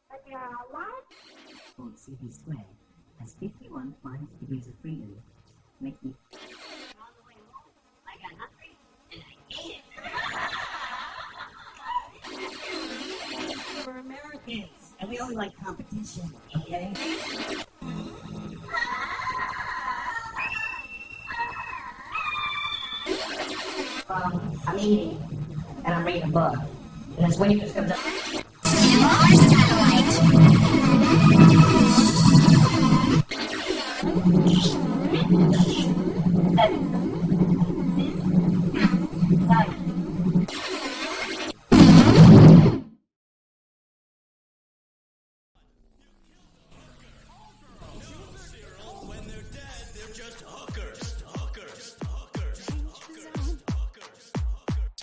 but there are a lot of CP squared has 51 minus degrees of freedom, making it all the way home. I got hungry and I ate it. We're Americans and we only like competition, okay? I'm eating and I'm reading a book. And this waitress comes up.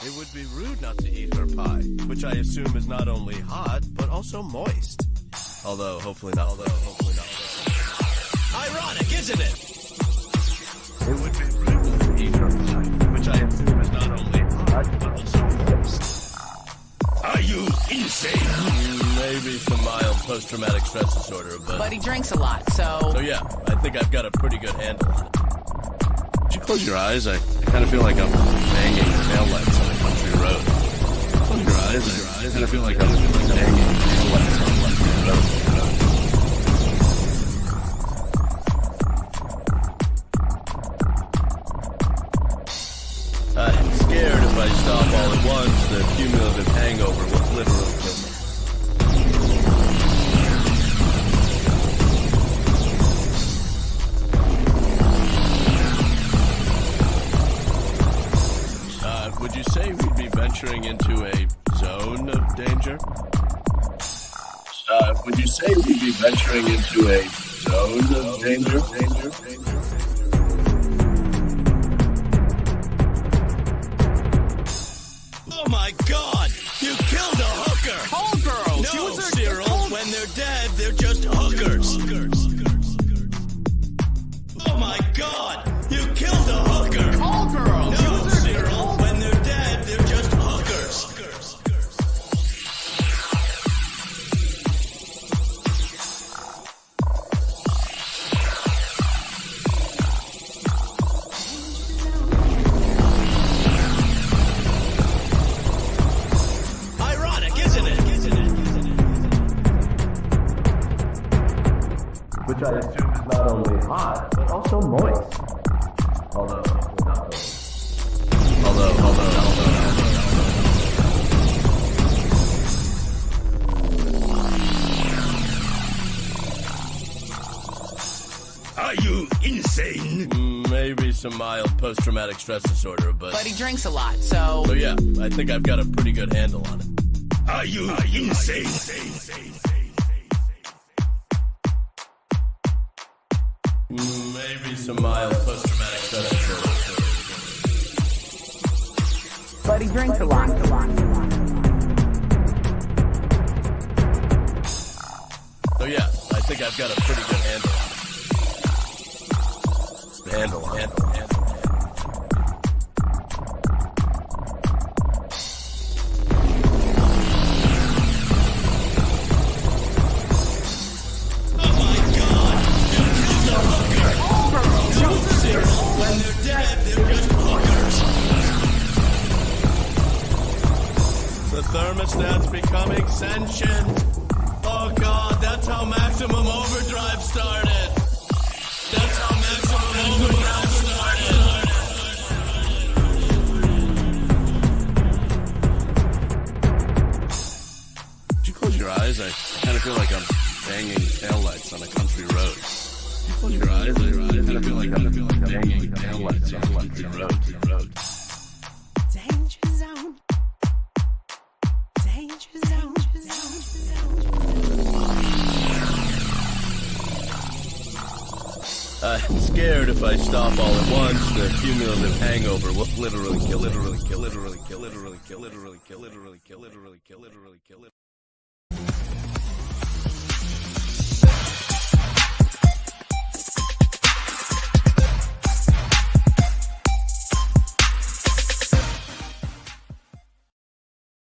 It would be rude not to eat her pie, which I assume is not only hot, but also moist. Although, hopefully not. Ironic, isn't it? It would be rude not to eat her pie, which I assume is not only hot, but also moist. Are you insane? Maybe some mild post-traumatic stress disorder, But he drinks a lot, so... So yeah, I think I've got a pretty good handle on it. Would you close your eyes? I kind of feel like I'm banging taillights on a country road. Close your eyes. I kind of feel like I'm banging taillights on a country road. I'm scared if I stop all at once, the cumulative hangover will literally kill me. Would you say we'd be venturing into a zone of danger? Would you say we'd be venturing into a zone of danger? Oh my God! You killed a hooker! Call girls! No, Cyril, when they're dead, they're just hookers. Oh my God! You killed a hooker! Call girls! No, Cyril, when they're dead, they're just hookers. Ironic, isn't it? Which I assume is not only hot, but also moist. Although. Are you insane? Maybe some mild post-traumatic stress disorder, but But he drinks a lot, so... So yeah, I think I've got a pretty good handle on it. Are you insane? Maybe some mild post-traumatic stress disorder. But he drinks a lot. So yeah, I think I've got a pretty good handle on it. Handle. Oh my God! You killed a hooker! No, Cyril, when they're dead, they're just hookers. The thermostat's becoming sentient. Oh God, that's how maximum overdrive started. That's how maximum overdrive started. Would you close your eyes? I kind of feel like I'm banging taillights on a country road. Would you close your eyes? I kind of feel like I'm banging taillights on a country road. Danger zone. Danger zone. I'm scared if I stop all at once, the cumulative hangover will literally kill.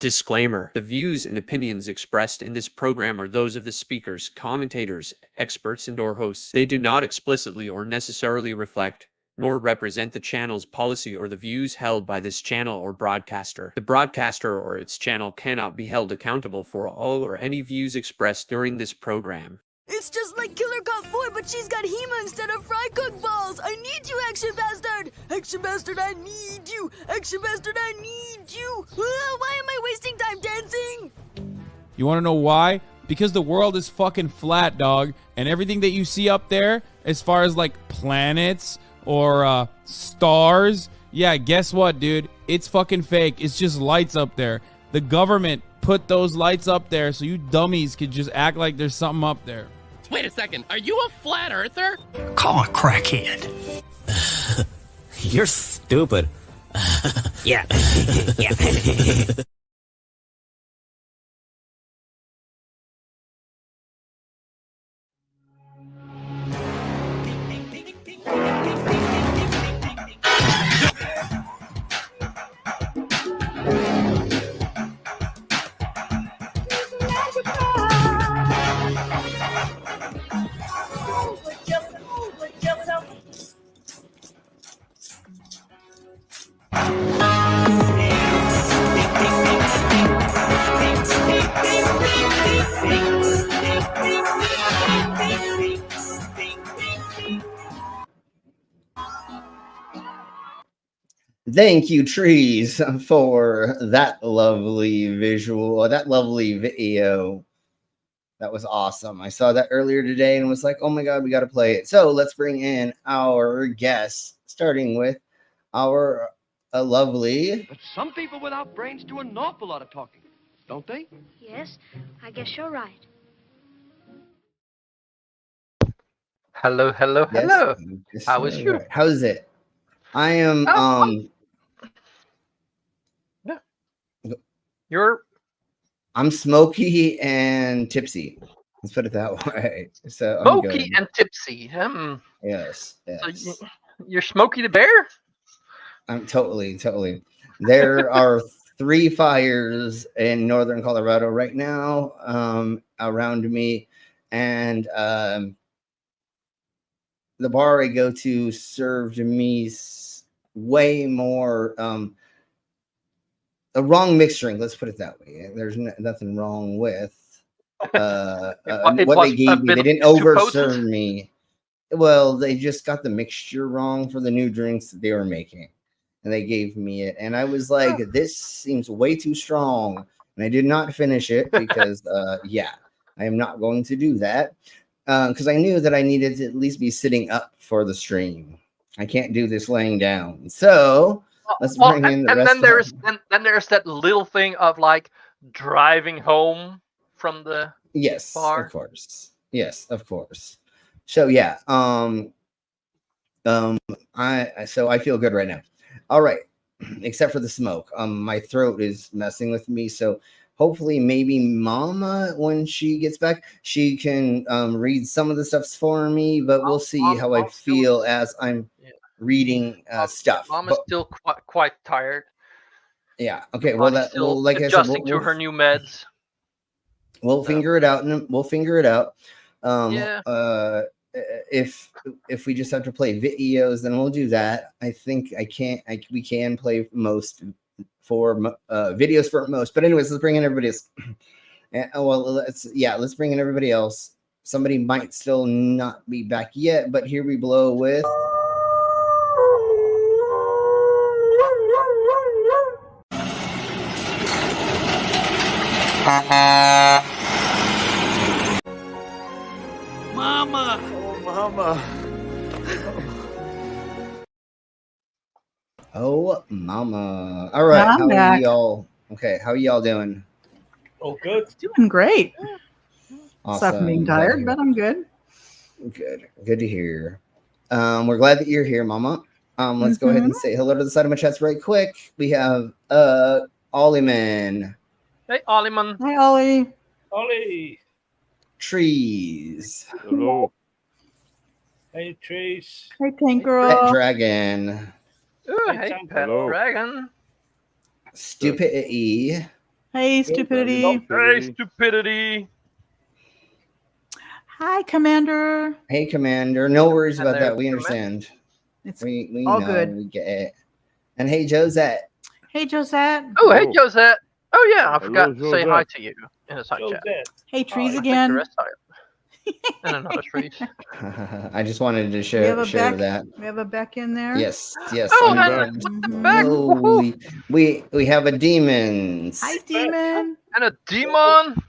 Disclaimer: the views and opinions expressed in this program are those of the speakers, commentators, experts, and/or hosts. They do not explicitly or necessarily reflect nor represent the channel's policy or the views held by this channel or broadcaster. The broadcaster or its channel cannot be held accountable for all or any views expressed during this program. It's just like Killer Cop 4, but she's got Hema instead of fry cook balls. I need you, Action Bastard. Action Bastard, I need you. Action Bastard, I need you. Why am I wasting time dancing? You want to know why? Because the world is fucking flat, dog. And everything that you see up there, as far as like planets or stars, yeah, guess what, dude? It's fucking fake. It's just lights up there. The government put those lights up there so you dummies could just act like there's something up there. Wait a second, are you a flat earther? Call a crackhead. You're stupid. Yeah. Yeah. Thank you, Trees, for that lovely visual, that lovely video. That was awesome. I saw that earlier today and was like, oh my God, we got to play it. So let's bring in our guests, starting with our lovely. But some people without brains do an awful lot of talking, don't they? Yes, I guess you're right. Hello. Yes, How is you? How's it? I am, I'm smoky and tipsy. Let's put it that way. So smoky and tipsy. Yes. So you're Smokey the Bear? I'm totally. There are 3 fires in northern Colorado right now, around me, and the bar I go to served me way more a wrong mixed drink. Let's put it that way. There's nothing wrong with what they gave me. They didn't overserve me. Well, they just got the mixture wrong for the new drinks that they were making, and they gave me it, and I was like, this seems way too strong, and I did not finish it because I am not going to do that because I knew that I needed to at least be sitting up for the stream. I can't do this laying down. So let's bring in the rest. Then there's that little thing of like driving home from the bar. Of course. Yes, of course. So yeah, I feel good right now. All right, except for the smoke. My throat is messing with me, so hopefully maybe Mama, when she gets back, she can read some of the stuff for me, but we'll see how I feel as I'm reading stuff. Mama's still quite tired. Yeah. Okay. Well, like I said, adjusting to her new meds. We'll figure it out, and we'll figure it out. If we just have to play videos, then we'll do that. I think we can play most for videos for most. But anyways, let's bring in everybody else. Let's bring in everybody else. Somebody might still not be back yet, but here we blow with. Mama! Oh, Mama! Oh, Mama! All right, how are y'all? Okay, how are y'all doing? Oh, good. Doing great. Awesome. Except being tired, but I'm good. Good to hear. We're glad that you're here, Mama. Let's go ahead and say hello to the side of my chats right quick. We have Ollieman. Hey, Ollieman. Hi, Ollie. Ollie. Trees. Hello. Hey, Trees. Hey, Pink Girl. Pet Dragon. Ooh, hey, Pet Dragon. Stupidity. Hey, Hey, stupidity. Hey, stupidity. Hi, Commander. Hey, Commander. No worries about Hello, that. We understand. It's We all know. good. We get it. And hey, Josette. Hey, Josette. Oh, hey, Josette. Oh, yeah, I forgot to say Josette. hi to you in the side chat. Hey, trees I again. think the rest are and another trees. I just wanted to We share have a share Beck. that. We have a Beck in there. Yes. Oh, I'm and done. the back. Oh, we have a demons. Hi, demon. And a demon.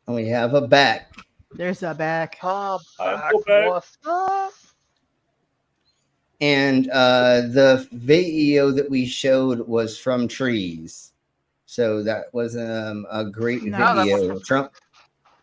And we have a back. There's a Beck. Back. What's up? And the video that we showed was from trees. So that was a great video.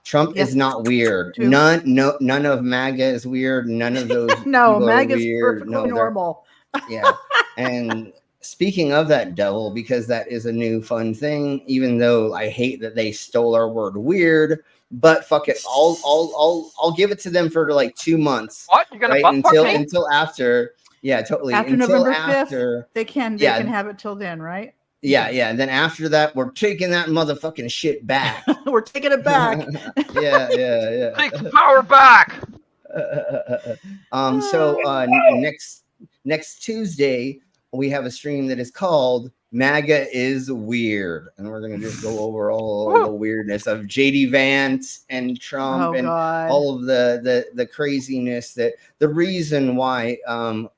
Trump is not weird. None of MAGA is weird. None of those No, people MAGA are is weird. perfectly normal. Yeah. And speaking of that devil, because that is a new fun thing, even though I hate that they stole our word weird, but fuck it. I'll give it to them for like 2 months. What? You're gonna right? butt fuck me? Until after. Yeah, totally. After until November after 5th, they can have it till then, right? Yeah. And then after that, we're taking that motherfucking shit back. We're taking it back. Yeah. Take the power back. So next Tuesday we have a stream that is called MAGA is Weird, and we're gonna just go over all the weirdness of JD Vance and Trump and all of the craziness, that the reason why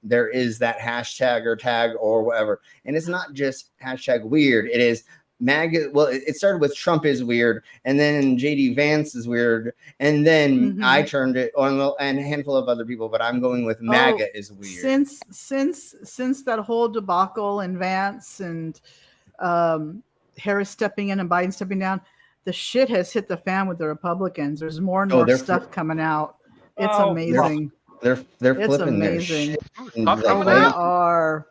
there is that hashtag or tag or whatever. And it's not just hashtag weird, it is MAGA. Well, it started with Trump is weird, and then JD Vance is weird, and then I turned it on, and a handful of other people, but I'm going with MAGA is weird. Since that whole debacle and Vance and Harris stepping in and Biden stepping down, the shit has hit the fan with the Republicans. There's more and more stuff coming out. It's amazing. They're flipping their amazing. shit. Oh, they are.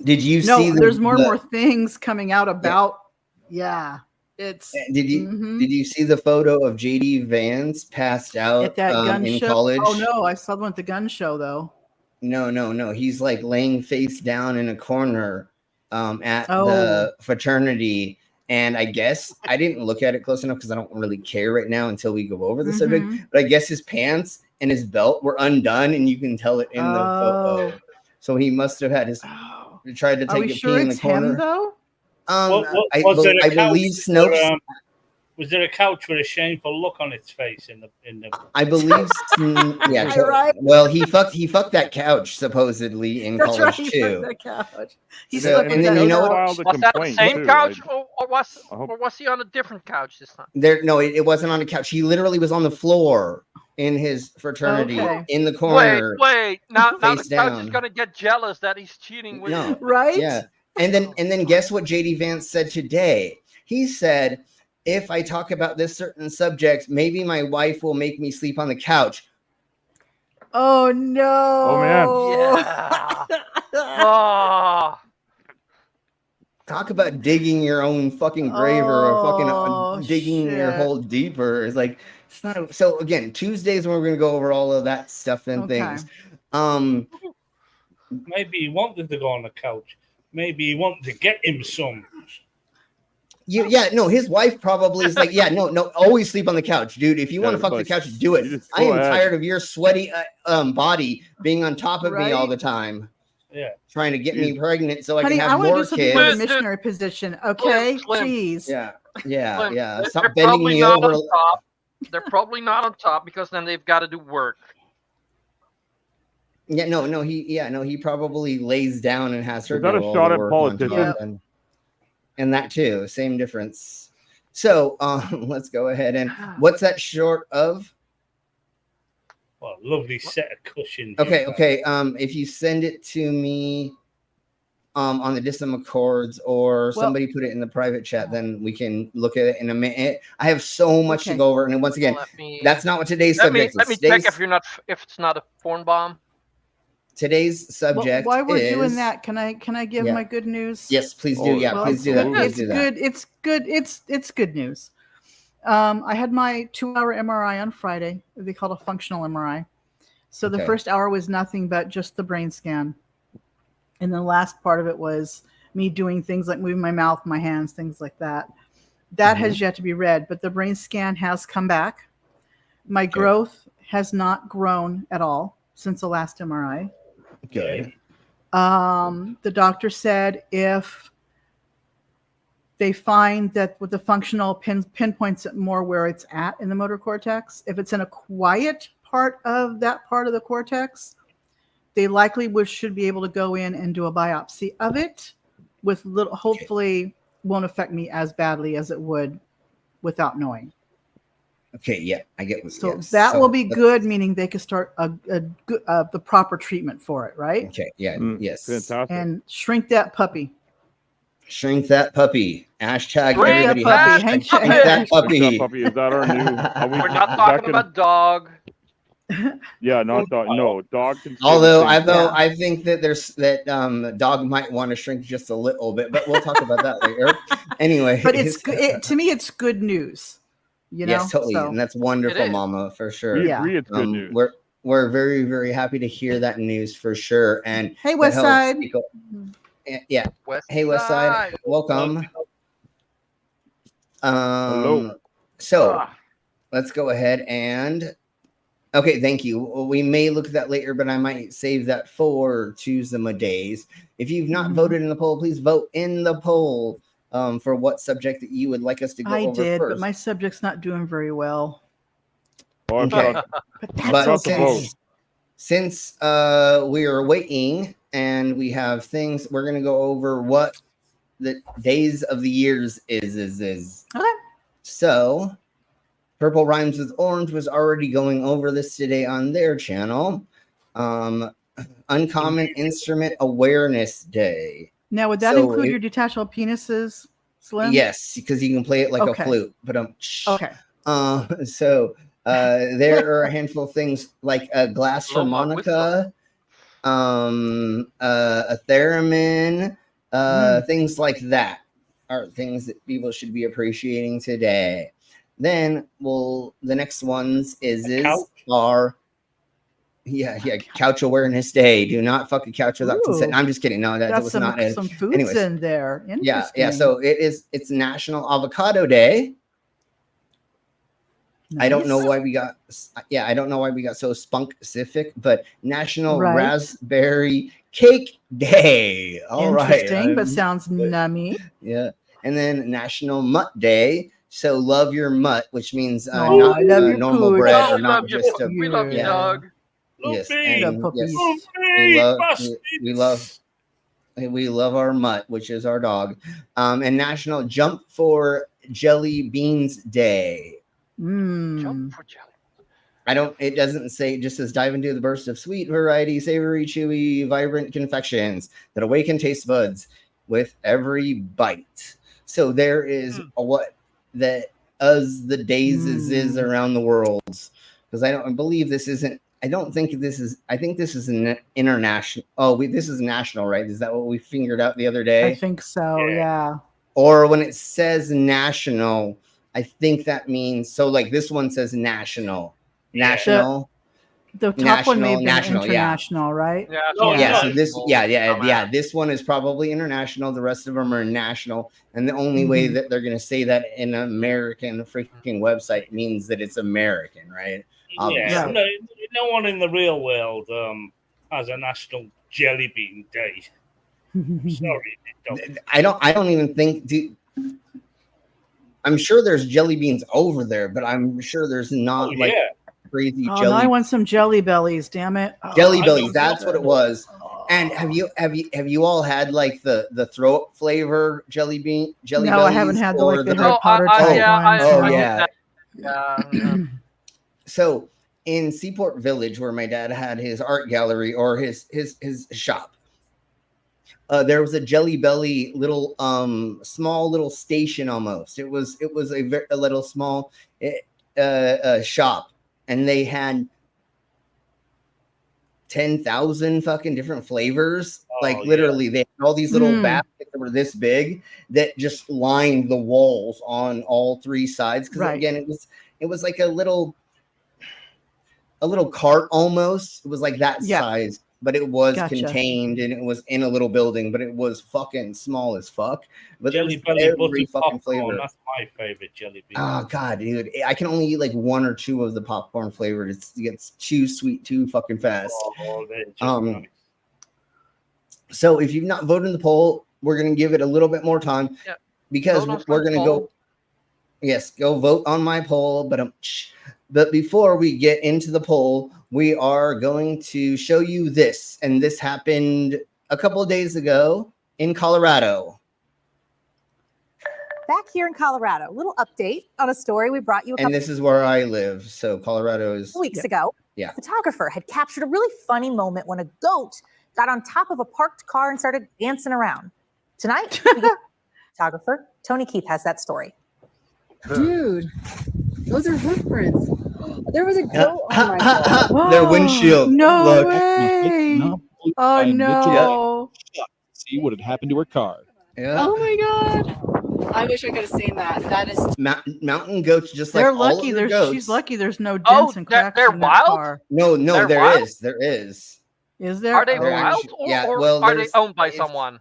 Did you see? No, there's more and more things coming out about. Yeah, it's. Did you see the photo of JD Vance passed out at that gun in show? college? Oh no, I saw the one at the gun show though. No. He's like laying face down in a corner at the fraternity. And I guess I didn't look at it close enough because I don't really care right now until we go over the subject. But I guess his pants and his belt were undone, and you can tell it in the photo. So he must have had his tried to take a pee in the corner. Him, though? I believe Snopes. Was there a couch with a shameful look on its face in the? I believe, yeah. Right. Well, he fucked that couch supposedly in college right, too. That couch. He So, slept and with then that you know couch. what? Was that the same couch, or was he on a different couch this time? No, it wasn't on a couch. He literally was on the floor in his fraternity in the corner. Wait. Now the couch down. is gonna get jealous that he's cheating with. No, right? Yeah, and then guess what JD Vance said today? He said, if I talk about this certain subject, maybe my wife will make me sleep on the couch. Oh no! Oh man! Yeah. Talk about digging your own fucking grave or fucking digging your hole deeper. It's like, it's not. So again, Tuesdays we're gonna go over all of that stuff and things. Maybe he wanted to go on the couch. Maybe he wanted to get him some. No, his wife probably is like, no, always sleep on the couch, dude. If you want to fuck the couch, do it. I am tired of your sweaty body being on top of me all the time. Yeah, trying to get me pregnant so Honey, I can have more kids. For the missionary position, okay? Jeez. Yeah. Stop bending me over. They're probably not on top because then they've got to do work. Yeah, no, he probably lays down and has her. Is that a shot at politicians? And that too, same difference. So let's go ahead and what's that short of? Well, lovely set of cushions. Okay. If you send it to me on the Distant Accords or somebody put it in the private chat, then we can look at it in a minute. I have so much to go over, and once again, that's not what today's subject is. Let me check if it's not a porn bomb. Today's subject. While we're doing that, can I give my good news? Yes, please do. Please do that. It's good. It's good. It's good news. I had my 2-hour MRI on Friday. They call it a functional MRI. So the first hour was nothing but just the brain scan, and the last part of it was me doing things like moving my mouth, my hands, things like that. That has yet to be read, but the brain scan has come back. My growth has not grown at all since the last MRI. Good. The doctor said if they find that with the functional pinpoints it more where it's at in the motor cortex, if it's in a quiet part of that part of the cortex, they likely should be able to go in and do a biopsy of it with little, hopefully won't affect me as badly as it would without knowing. Okay, yeah, I get what. So that will be good, meaning they can start the proper treatment for it, right? Okay, yeah, yes. Fantastic. And shrink that puppy. Shrink that puppy. Hashtag Shrink everybody. that puppy. Hashtag shrink that puppy. Shrink that puppy. Is that our new? We're not talking about dog. Yeah, not dog. No, dog can. Although I think that dog might want to shrink just a little bit, but we'll talk about that later. Anyway, but it's good. To me, it's good news. You know? Yes, totally, So, and that's wonderful, Mama, for sure. We agree, it's good news. We're very, very happy to hear that news for sure. And hey, West Side. Yeah. Hey, West Side. Welcome. Hello. So let's go ahead and. Okay, thank you. We may look at that later, but I might save that for Tuesday days. If you've not voted in the poll, please vote in the poll for what subject that you would like us to go over did, first. but my subject's not doing very well. Okay. But that's okay. Since we are waiting and we have things, we're going to go over what the days of the years is. Okay. So, Purple Rhymes with Orange was already going over this today on their channel. Uncommon Instrument Awareness Day. Now, would that include your detachable penises, Slim? Yes, because you can play it like a flute. But okay. So there are a handful of things like a glass harmonica, a theremin, things like that are things that people should be appreciating today. Then the next ones are Couch Awareness Day. Do not fuck a couch without consent. I'm just kidding. No, that was not it. Some foods in there. Yeah. So it's National Avocado Day. Nice. I don't know why we got so spunk-specific, but National Raspberry Cake Day. All right. Interesting, but sounds nummy. Yeah. And then National Mutt Day. So love your mutt, which means not normal bread or not just a. We love you, dog. Yes, and we love our mutt, which is our dog. And National Jump for Jelly Beans Day. Jump for jelly. It doesn't say. It just says dive into the burst of sweet variety, savory, chewy, vibrant confections that awaken taste buds with every bite. So there is the days is around the world, because I think this is an international. This is national, right? Is that what we figured out the other day? I think so, yeah. Or when it says national, I think that means, so like this one says national. The top one may be international, right? So this one is probably international. The rest of them are national, and the only way that they're going to say that in an American freaking website means that it's American, right? Yeah, no one in the real world has a National Jelly Bean Day. Sorry, I don't even think. I'm sure there's jelly beans over there, but I'm sure there's not crazy jelly. I want some Jelly Bellies, damn it. Jelly Bellies, that's what it was. And have you all had like the throw up flavor jelly bellies? No, I haven't had the Harry Potter type ones. So in Seaport Village, where my dad had his art gallery or his shop, there was a Jelly Belly little small little station almost. It was a little small shop, and they had 10,000 fucking different flavors. Literally, they had all these little baskets that were this big that just lined the walls on all three sides. Because again, it was like a little cart almost. It was like that size. but it was Gotcha. contained and it was in a little building, but it was fucking small as fuck. But Jelly there was belly every buttered fucking popcorn. flavor. That's my favorite jelly bean. Oh god, dude, I can only eat like 1 or 2 of the popcorn flavored. It gets too sweet too fucking fast. Oh, they're just nice. So if you've not voted in the poll, we're gonna give it a little bit more time because we're gonna go. Yes, go vote on my poll. But before we get into the poll, we are going to show you this, and this happened a couple of days ago in Colorado. Back here in Colorado, a little update on a story we brought you a couple And this is where I live, so Colorado is weeks ago. Yeah. A photographer had captured a really funny moment when a goat got on top of a parked car and started dancing around. Tonight, photographer Tony Keith has that story. Dude, those are footprints. There was a goat on my car. Their windshield. No Look. way. Oh no. See what had happened to her car. Yeah. Oh my god. I wish I could have seen that. That is Mountain goats, just They're like all lucky. other goats. She's lucky. There's no dents and cracks in that car. No, They're there wild? is. There is. Is there? Are they They're wild actually- or are they owned by someone?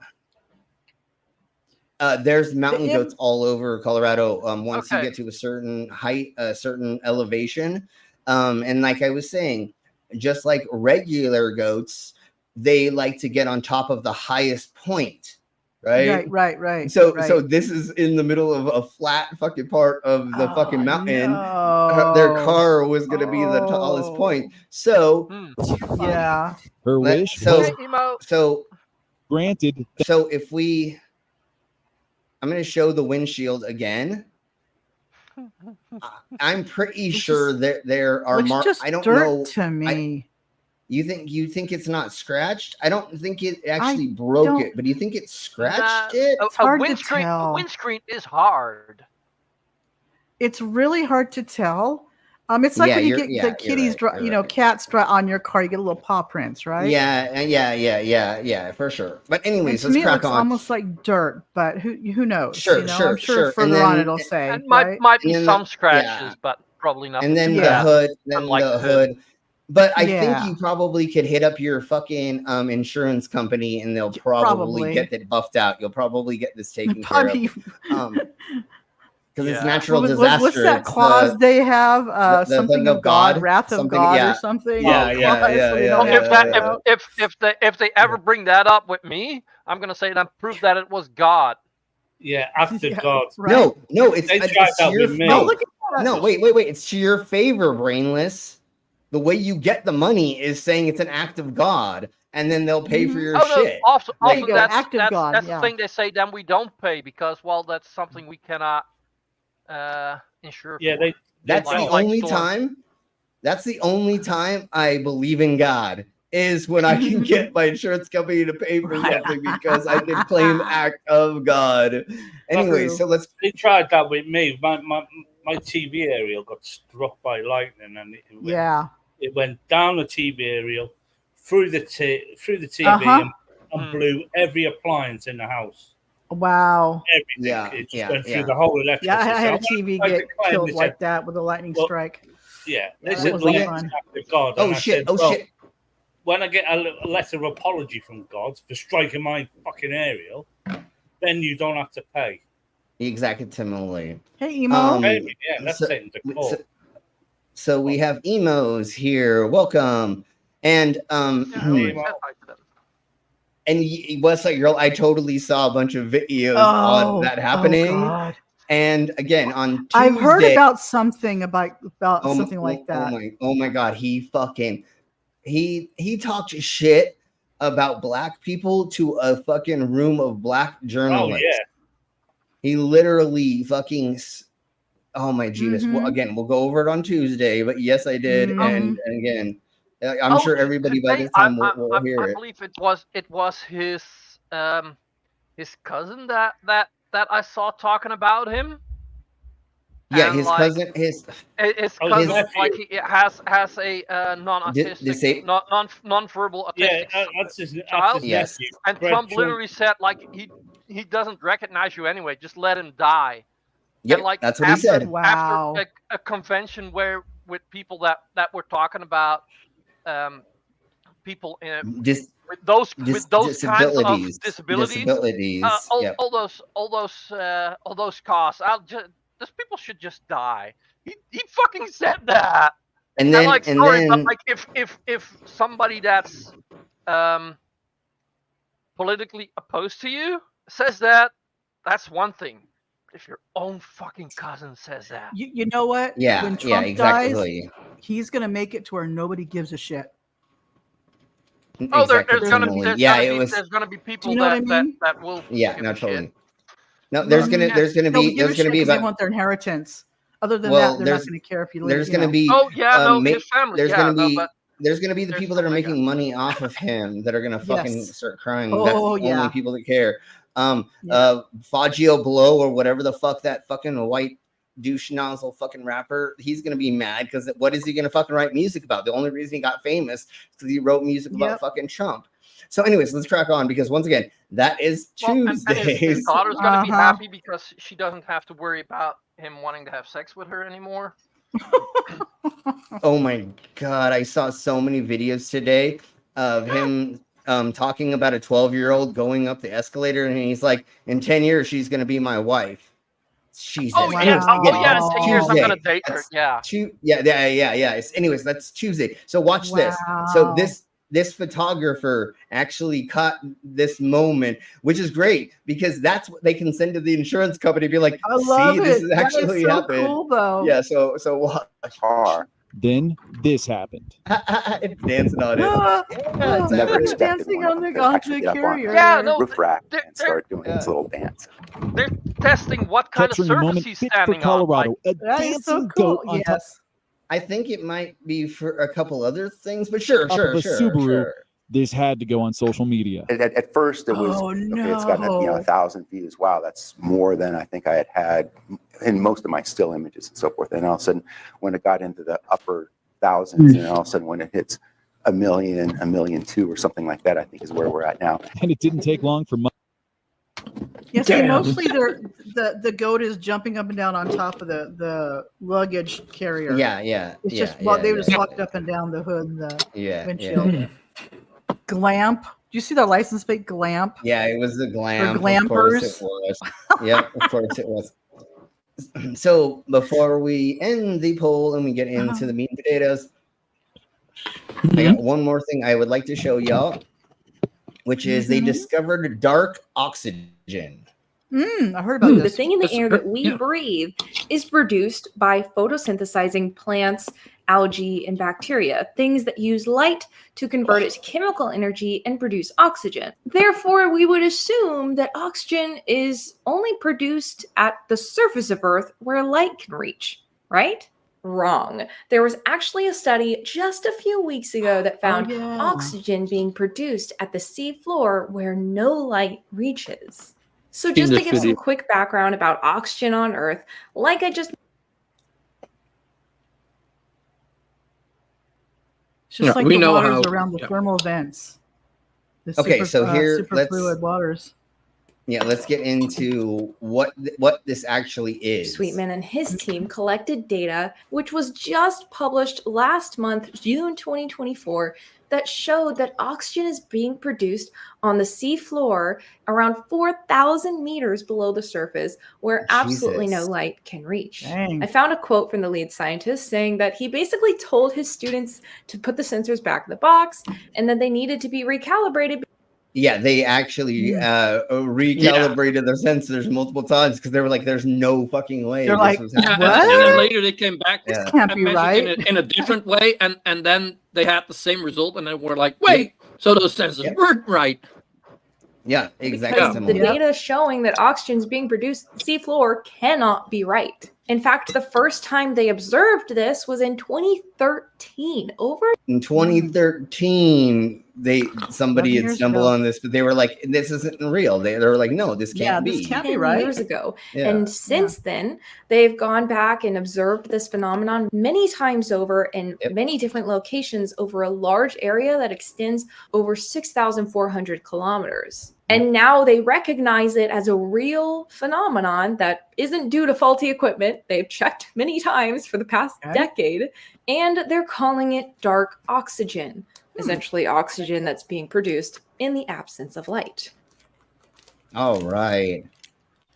There's mountain It- goats all over Colorado. Once you Okay. get to a certain height, a certain elevation, and like I was saying, just like regular goats, they like to get on top of the highest point, right? Right. So right. so this is in the middle of a flat fucking part of the fucking mountain. Their no. car was gonna be the tallest point. So Yeah. Her wish so was so granted. so if we I'm going to show the windshield again. I'm pretty sure that there are Looks marks. just I don't dirt know. to me. You think it's not scratched? I don't think it actually broke don't- it, but do you think it scratched Nah, it? A hard to windscreen. A tell. windscreen is hard. It's really hard to tell. It's like Yeah, when you you're- get yeah, the you're kitties, right, you're right. cats on your car, you get a little paw prints, right? Yeah, for sure. But And anyways, to let's me, it crack looks on. almost like dirt, but who knows? Sure, you know? sure, I'm sure sure. And further on then- it'll say. And might right? be And then some the- scratches, yeah. but probably nothing. And then too the bad. hood, then Unlike the hood. But I think Yeah. you probably could hit up your fucking insurance company and they'll probably Probably. get that buffed out. You'll probably get this taken care Probably. of. Because it's Yeah. natural What's disaster. that It's clause they have? the Something thing of of God, God, wrath of something- God, yeah. or something. Yeah, Oh, yeah, God, yeah, so we yeah, don't yeah, have If to that know. if they ever bring that up with me, I'm gonna say then prove that it was God. Yeah, after Yeah, God. right. No, it's They it's tried to that your with me. no, Oh, look at that. no, wait. It's to your favor, brainless. The way you get the money is saying it's an act of God, and then they'll pay for your Oh no! shit. Also, There you go, that's act of God, that's yeah. the thing they say. Then we don't pay because that's something we cannot insure. Yeah, for. they. That's Like- the like only storm. time. That's the only time I believe in God is when I can get my insurance company to pay for something because I can claim act of God. Anyway, True. so let's. They tried that with me. My TV aerial got struck by lightning, and Yeah. it went down the TV aerial, through the TV, Uh-huh. and blew every appliance in the house. Wow. Everything. Yeah, It just yeah, went through yeah. the whole electrical Yeah, I system. had a I'm TV like get the client, killed they like said, that with a lightning Well, strike. Yeah, they That said, was well, no that's fun. an act of God. Oh And I shit! said, Oh well, shit! when I get a letter of apology from God for striking my fucking aerial, then you don't have to pay. Exactly. Hey, Emo. Maybe, yeah, that's so- taken to court. So we have emos here. Welcome. And Westside Girl, I totally saw a bunch of videos on that happening. God. And again, on Tuesday, I've heard about something about something like that. Oh my god, he talked shit about black people to a fucking room of black journalists. Oh yeah. He literally fucking. Oh my Jesus! Well, Mhm. again, we'll go over it on Tuesday, but yes, I did, and again, I'm sure everybody by this time will hear I it. believe it was his cousin that I saw talking about him. Yeah, And, his like, cousin, his cousin, nephew. like he has a non-autistic, non-verbal autistic that's his child. Yes. nephew. And Brett Trump literally said like he doesn't recognize you anyway. Just let him die. Yep, And like that's what he after, said. Wow. After a convention with people that were talking about people with those kinds of disabilities, all those costs. Those people should just die. He fucking said that. And then but like if somebody that's politically opposed to you says that, that's one thing. If your own fucking cousin says that, you know what? Yeah, when Trump exactly. dies, he's gonna make it to where nobody gives a shit. Oh, there's gonna be people that will. Yeah, no, totally. No, there's gonna be about. They want their inheritance. Other than that, they're not gonna care if you live. There's gonna be. His family. There's gonna be the people that are making money off of him that are gonna fucking start crying. That's the only people that care. Faggio Blow or whatever the fuck that fucking white douche nozzle fucking rapper, he's gonna be mad because what is he gonna fucking write music about? The only reason he got famous is because he wrote music about fucking Trump. So anyways, let's crack on because once again, that is Tuesday. And his daughter's gonna be happy because she doesn't have to worry about him wanting to have sex with her anymore. Oh my god, I saw so many videos today of him talking about a 12-year-old going up the escalator, and he's like, in 10 years she's gonna be my wife. Jesus. Oh yeah, in 10 years I'm gonna date her. Yeah. Anyways, that's Tuesday. So watch this. So this photographer actually caught this moment, which is great because that's what they can send to the insurance company. Be like, see, this is actually happened. Cool, though. Yeah. So watch. Then this happened. It's dancing on it. Never dancing on the carrier. Yeah, no, roof rack and start doing its little dance. They're testing what kind of surface he's standing Colorado, on. a dancing goat on top. I think it might be for a couple other things, but sure. Subaru. This had to go on social media. At first, it was it's got 1,000 views. Wow, that's more than I think I had in most of my still images and so forth. And all of a sudden, when it got into the upper thousands, and all of a sudden when it hits 1 million, 1.2 million or something like that, I think is where we're at now. And it didn't take long for Yes, mostly the goat is jumping up and down on top of the luggage carrier. Yeah. It's just they just walked up and down the hood and the windshield. Yeah. Glamp. Do you see the license plate? Glamp. Yeah, it was the Glamp. Or glampers. Of course it was. Yep, of course it was. So before we end the poll and we get into the meat and potatoes, I got one more thing I would like to show y'all, which is they discovered dark oxygen. I heard about this. The thing in the air that we breathe is produced by photosynthesizing plants, algae, and bacteria, things that use light to convert it to chemical energy and produce oxygen. Therefore, we would assume that oxygen is only produced at the surface of Earth where light can reach, right? Wrong. There was actually a study just a few weeks ago that found oxygen being produced at the sea floor where no light reaches. So just to give some quick background about oxygen on Earth, like I just... It's just like the waters around the thermal vents. So here, superfluid waters. Yeah, let's get into what this actually is. Sweetman and his team collected data, which was just published last month, June 2024, that showed that oxygen is being produced on the sea floor around 4,000 meters below the surface, where absolutely no light can reach. Dang. I found a quote from the lead scientist saying that he basically told his students to put the sensors back in the box and that they needed to be recalibrated. Yeah, they actually recalibrated their sensors multiple times because they were like, "There's no fucking way." They're like, "What?" And then later they came back can't be right in a different way, and then they had the same result, and then we're like, "Wait, so those sensors weren't right." Yeah, exactly. Because the data showing that oxygen is being produced at the seafloor cannot be right. In fact, the first time they observed this was in 2013. In 2013, somebody had stumbled on this, but they were like, "This isn't real." They were like, "No, this can't be." This can't be right. Years ago, and since then, they've gone back and observed this phenomenon many times over in many different locations over a large area that extends over 6,400 kilometers. And now they recognize it as a real phenomenon that isn't due to faulty equipment. They've checked many times for the past decade, and they're calling it dark oxygen, essentially oxygen that's being produced in the absence of light. All right.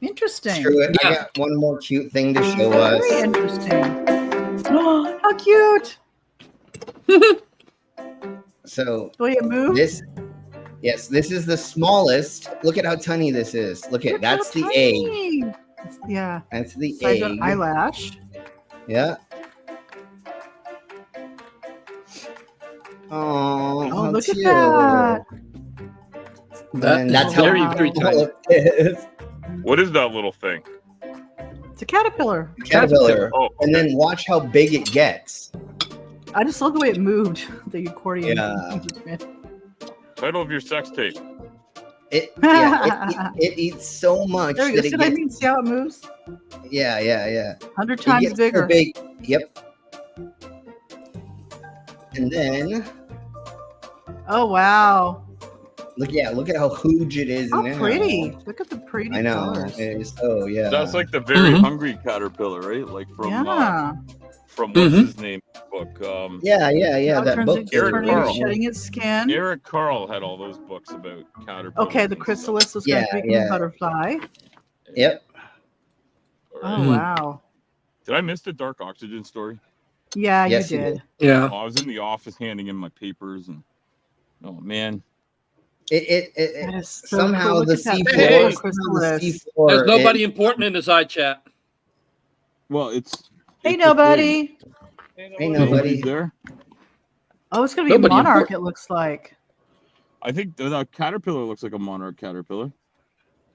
Interesting. Screw it. I got one more cute thing to show us. Very interesting. Oh, how cute. So will it move? This is the smallest. Look at how tiny this is. Look at that's the egg. Yeah. That's the Size egg. of eyelash. Yeah. Oh, look at that. That's very, how very small tiny. it is. What is that little thing? It's a caterpillar. Caterpillar. Oh, okay. And then watch how big it gets. I just love the way it moved. The accordion. Yeah. Title of your sex tape. It eats so much There we go. that See it what I gets. mean? See how it moves? Yeah. 100 It times gets so bigger. big. Yep. And then Oh wow. look at how huge it is How now. pretty. Look at the pretty I know. colors. It is. Oh yeah. That's like the very hungry caterpillar, right? Like from Yeah. from what's his name book? Yeah. Now it That turns book. into Eric turning, Carle. shedding its skin. Eric Carle had all those books about caterpillars. Okay, the chrysalis was going to become a butterfly. Yep. Oh wow. Did I miss the dark oxygen story? Yeah, Yes, you you did. did. Yeah. Oh, I was in the office handing in my papers, and oh man, It That is so somehow cool. the Look at that C4. big chrysalis. There's nobody important in the side chat. well, it's Hey, it's a nobody. Ain't thing. nobody. Nobody's there. Oh, it's going to be a Nobody monarch, important. it looks like. I think the caterpillar looks like a monarch caterpillar.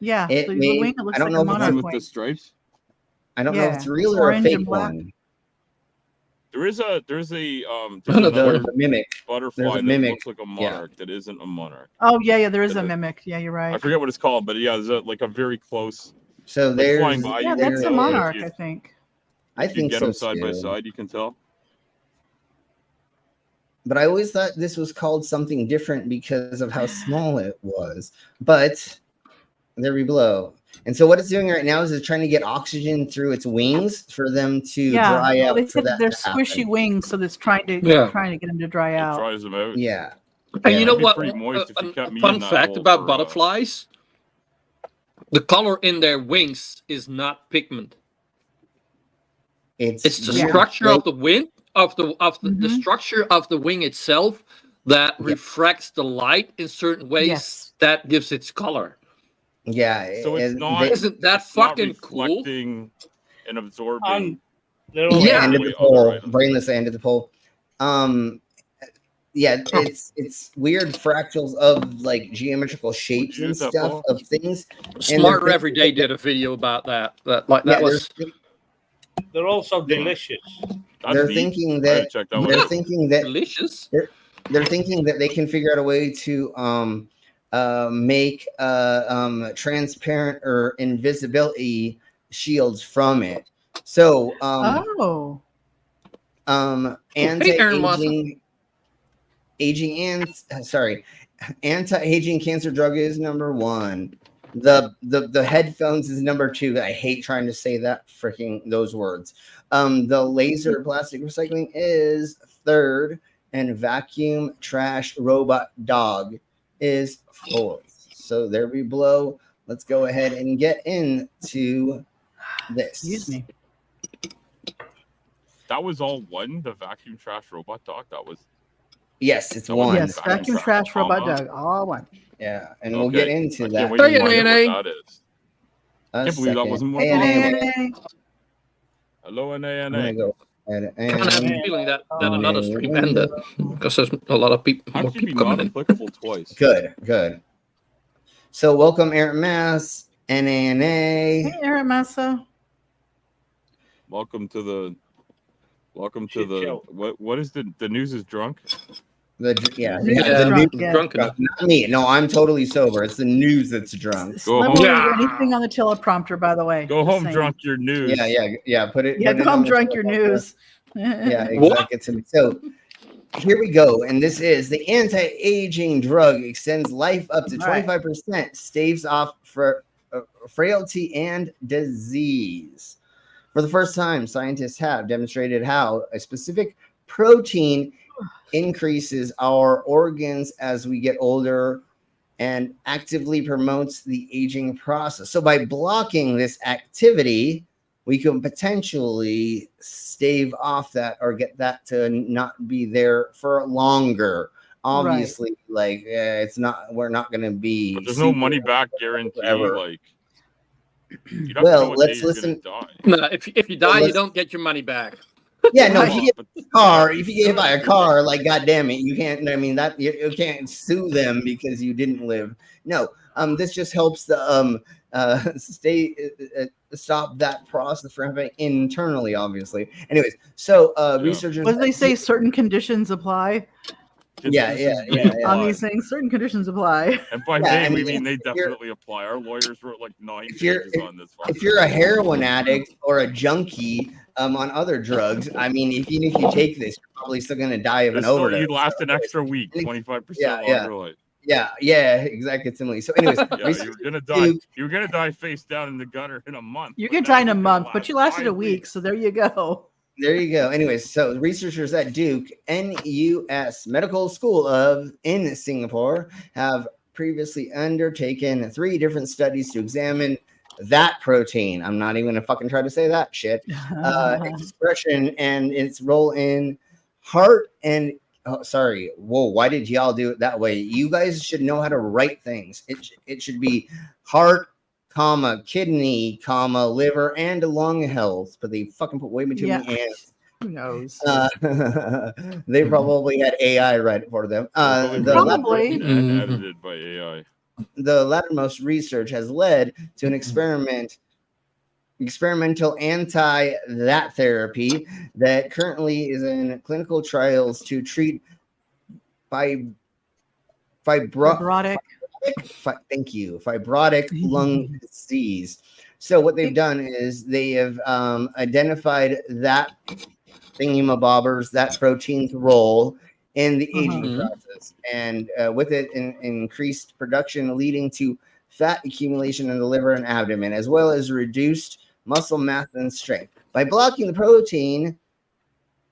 Yeah, It the may- wing, it looks I don't like a know if it's The one monarch with wing. the stripes. I don't know if Yeah, it's real or a orange and fake black. one. There's Another another The mimic. butterfly There's a that mimic. looks like a monarch that isn't a monarch. Oh, yeah, there is a Yeah. mimic. Yeah, you're I right. forget what it's called, but yeah, there's like a very close. So Like there's. flying by, Yeah, you that's can a tell monarch, if I think. I you think get so them side by too. side, you can tell. But I always thought this was called something different because of how small it was. But there we blow. And so what it's doing right now is it's trying to get oxygen through its wings for them to dry well, out. they For said that they're to squishy happen. wings, so that's trying to Yeah. get them to dry It out. dries them out. Yeah. And you know I'd be what? pretty moist if you kept me Fun in that fact hole about for, butterflies: the color in their wings is not pigment. It's the weird. structure Like- of the wing the structure of the wing itself that refracts the light in certain ways Yes. that gives its color. Yeah. So it's and not. they- Isn't that it's not fucking cool? reflecting and absorbing. They're all Yeah. End of the Way poll. other items. Brainless end of the poll. Yeah, it's weird fractals of like geometrical shapes and use that stuff poll? of things. And Smarter they're Every Day did a video about that. That Yeah, was They're also delicious. That's they're neat. thinking I that gotta check that one they're out. thinking that delicious. they're thinking that they can figure out a way to make transparent or invisibility shields from it. So Oh. anti-aging anti-aging cancer drug is number 1. The headphones is number 2. I hate trying to say that those words. The laser plastic recycling is 3rd, and vacuum trash robot dog is 4th. So there we blow. Let's go ahead and get into this. Excuse me. That was all one. The vacuum trash robot dog. That was. Yes, it's That was 1. Yes, vacuum trash robot comma. dog. All one. Yeah, and we'll Okay. get into I that. can't wait to Hey, find out ANA. what that is. A Can't believe that second. wasn't one. ANA. Hello, I'm gonna NANA. go ahead I kind of have and a feeling that another stream ended because there's a lot of people, How more can you be people not coming in. applicable twice? good. So welcome, Aaron Mass, NANA. Hey, Aaron Massa. Welcome to the. Shit show. What is the news is drunk? The Yeah, news drunken. drunk. Not me. No, I'm totally sober. It's the news that's drunk. Go Let home. me know anything on the teleprompter, by the way. Go Just home saying. drunk your news. Yeah. Put it. Yeah, put it go on home the drunk your teleprompter. news. Yeah, What? exactly. So here we go. And this is the anti-aging drug extends life up to 25%, staves off for frailty and disease. For the first time, scientists have demonstrated how a specific protein increases our organs as we get older and actively promotes the aging process. So by blocking this activity, we can potentially stave off that or get that to not be there for longer. Obviously, like it's not. We're not going to be. But there's no money back guarantee. Forever. Like, you well, let's listen. No, if you die, you don't get your money back. Yeah, no. If you get a car, if you get by a car, like goddamn it, you can't. I mean, that you can't sue them because you didn't live. No. This just helps the stop that process from happening internally, obviously. Anyways, so researchers. What do they say? Certain conditions apply. Yeah. On these things, certain conditions apply. And by they, we mean they definitely apply. Our lawyers wrote like 9 pages on this. If you're a heroin addict or a junkie on other drugs, I mean, even if you take this, you're probably still going to die of an overdose. You'd last an extra week, 25% longer life. Yeah, exactly. Similarly. So, anyways, you're gonna die. You're gonna die face down in the gutter in a month. You can die in a month, but you lasted a week, so there you go. There you go. Anyways, so researchers at Duke NUS Medical School in Singapore have previously undertaken 3 different studies to examine that protein. I'm not even gonna fucking try to say that shit. Expression and its role in heart and. Oh, sorry. Whoa, why did y'all do it that way? You guys should know how to write things. It should be heart, comma, kidney, comma, liver, and lung health. But they fucking put way too many ands. Who knows? They probably had AI write it for them. Probably. Edited by AI. The lattermost research has led to an experimental anti-that therapy that currently is in clinical trials to treat fibrotic lung disease. So what they've done is they have identified that thingamabobbers, that protein's role in the aging process, and with it increased production leading to fat accumulation in the liver and abdomen, as well as reduced muscle mass and strength. By blocking the protein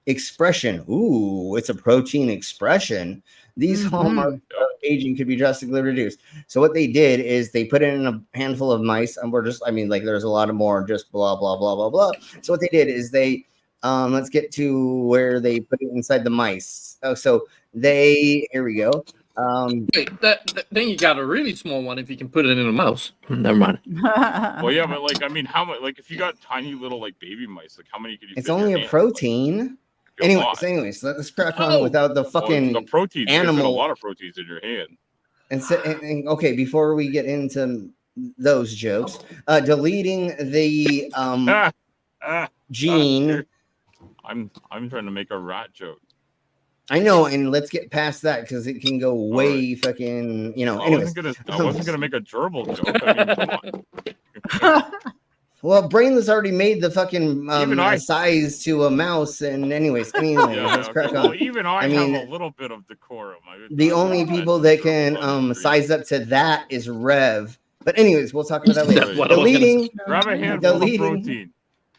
expression, it's a protein expression, these hallmarks of aging could be drastically reduced. So what they did is they put it in a handful of mice, and there's a lot of more, just blah, blah, blah, blah, blah. So what they did is they, let's get to where they put it inside the mice. Here we go. Wait, then you got a really small one if you can put it in a mouse. Never mind. Well, yeah, but like, I mean, how much? Like, if you got tiny little like baby mice, like how many could you? It's only a protein. Anyways, let's crack on without the fucking the proteins. animal. A lot of proteins in your hand. And okay, before we get into those jokes, deleting the gene. I'm trying to make a rat joke. I know, and let's get past that because it can go way fucking, anyways. I wasn't gonna make a gerbil joke. I mean, come on. Well, Brainless already made the fucking size to a mouse, and anyways, let's crack on. Well, even I have a little bit of decorum. The only people that can size up to that is Rev. But anyways, we'll talk about that later. Grab a handful of protein.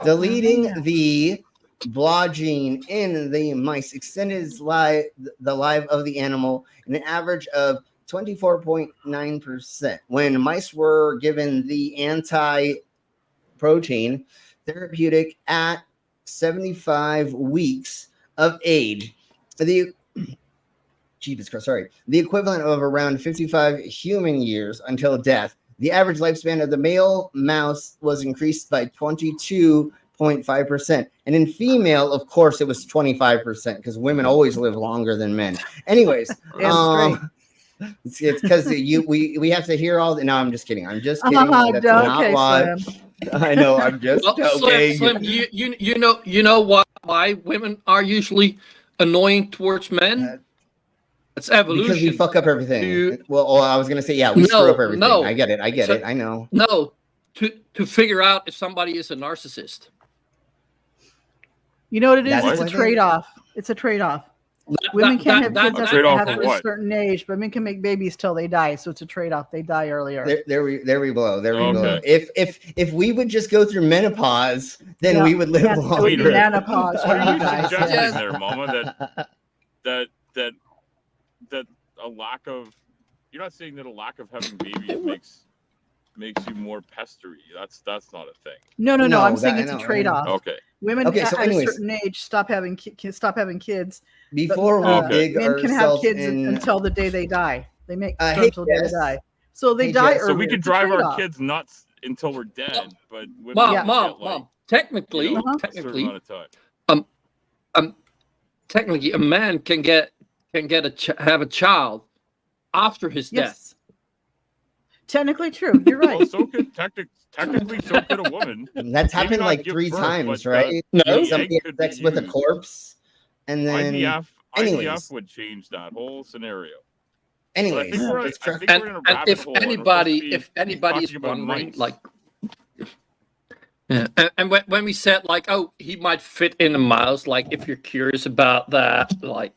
Deleting the BLA gene in the mice extended the life of the animal in an average of 24.9%. When mice were given the anti-protein therapeutic at 75 weeks of age, the equivalent of around 55 human years until death, the average lifespan of the male mouse was increased by 22.5%. And in female, of course, it was 25% because women always live longer than men. Anyways, it's because we have to hear all the. No, I'm just kidding. That's not why. I know. I'm just joking. Slim, you know why women are usually annoying towards men? It's evolution. Because we fuck up everything. I was gonna say, we screw up everything. No. I get it. I know. No, to figure out if somebody is a narcissist. You know what it is? It's a trade-off. Women can't have kids after trade-off a for what? certain age, but men can make babies till they die. So it's a trade-off. They die earlier. There we blow. There we Okay. blow. If we would just go through menopause, then we would live It would be longer. menopause for Are you you guys. suggesting there, Mama, that a lack of, you're not saying that a lack of having babies makes you more pestery. That's not a thing. No. I'm saying it's a trade-off. Okay. Women Okay, so at anyways. a certain age stop having kids. Before but, we dig men can have ourselves kids in, until the day they die. They make Hey, sperm till the day they Jess. die. So they Hey, die Jess. early. So we could drive our kids nuts until we're dead, but women Mom. Technically, a certain amount of time. technically, a man can have a child after his death. Technically true. You're right. Well, so could technically so could a woman. That's Maybe happened not like give 3 birth, times, but, right? the Somebody egg had could sex be with a used. corpse, and then IVF would change that whole scenario. Anyways, let's crack- And we're in a rabbit if hole, and we're anybody, supposed to be is talking about wondering, mice. like, yeah, and when we said like, oh, he might fit in a mouse, like, if you're curious about that, like,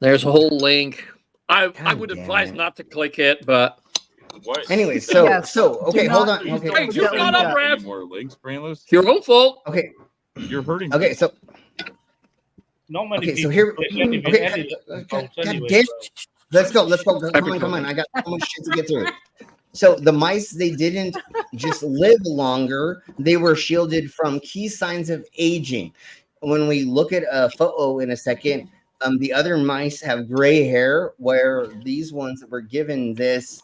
there's a whole link. I would advise not to click it, but. What? Anyway, so okay, hold on. Please Okay, don't you got up, any Rev. more links, Brainless. Your own fault. Okay. You're hurting. Okay, so Not many okay, so people here. click anything, Okay, any God anyway, damn. so. Let's go. Come on. I got so much shit to get through. So the mice, they didn't just live longer; they were shielded from key signs of aging. When we look at a photo in a second, the other mice have gray hair, where these ones that were given this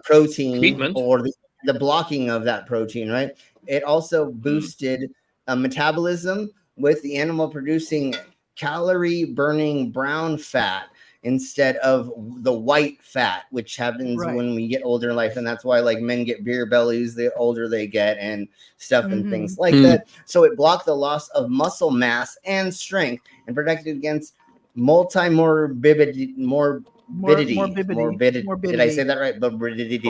protein Treatment. or the blocking of that protein, right? It also boosted metabolism, with the animal producing calorie burning brown fat instead of the white fat, which happens when we get older in life. And that's why like men get beer bellies the older they get and stuff and things like that. So it blocked the loss of muscle mass and strength and protected against morbidity. Did I say that right? Morbidity.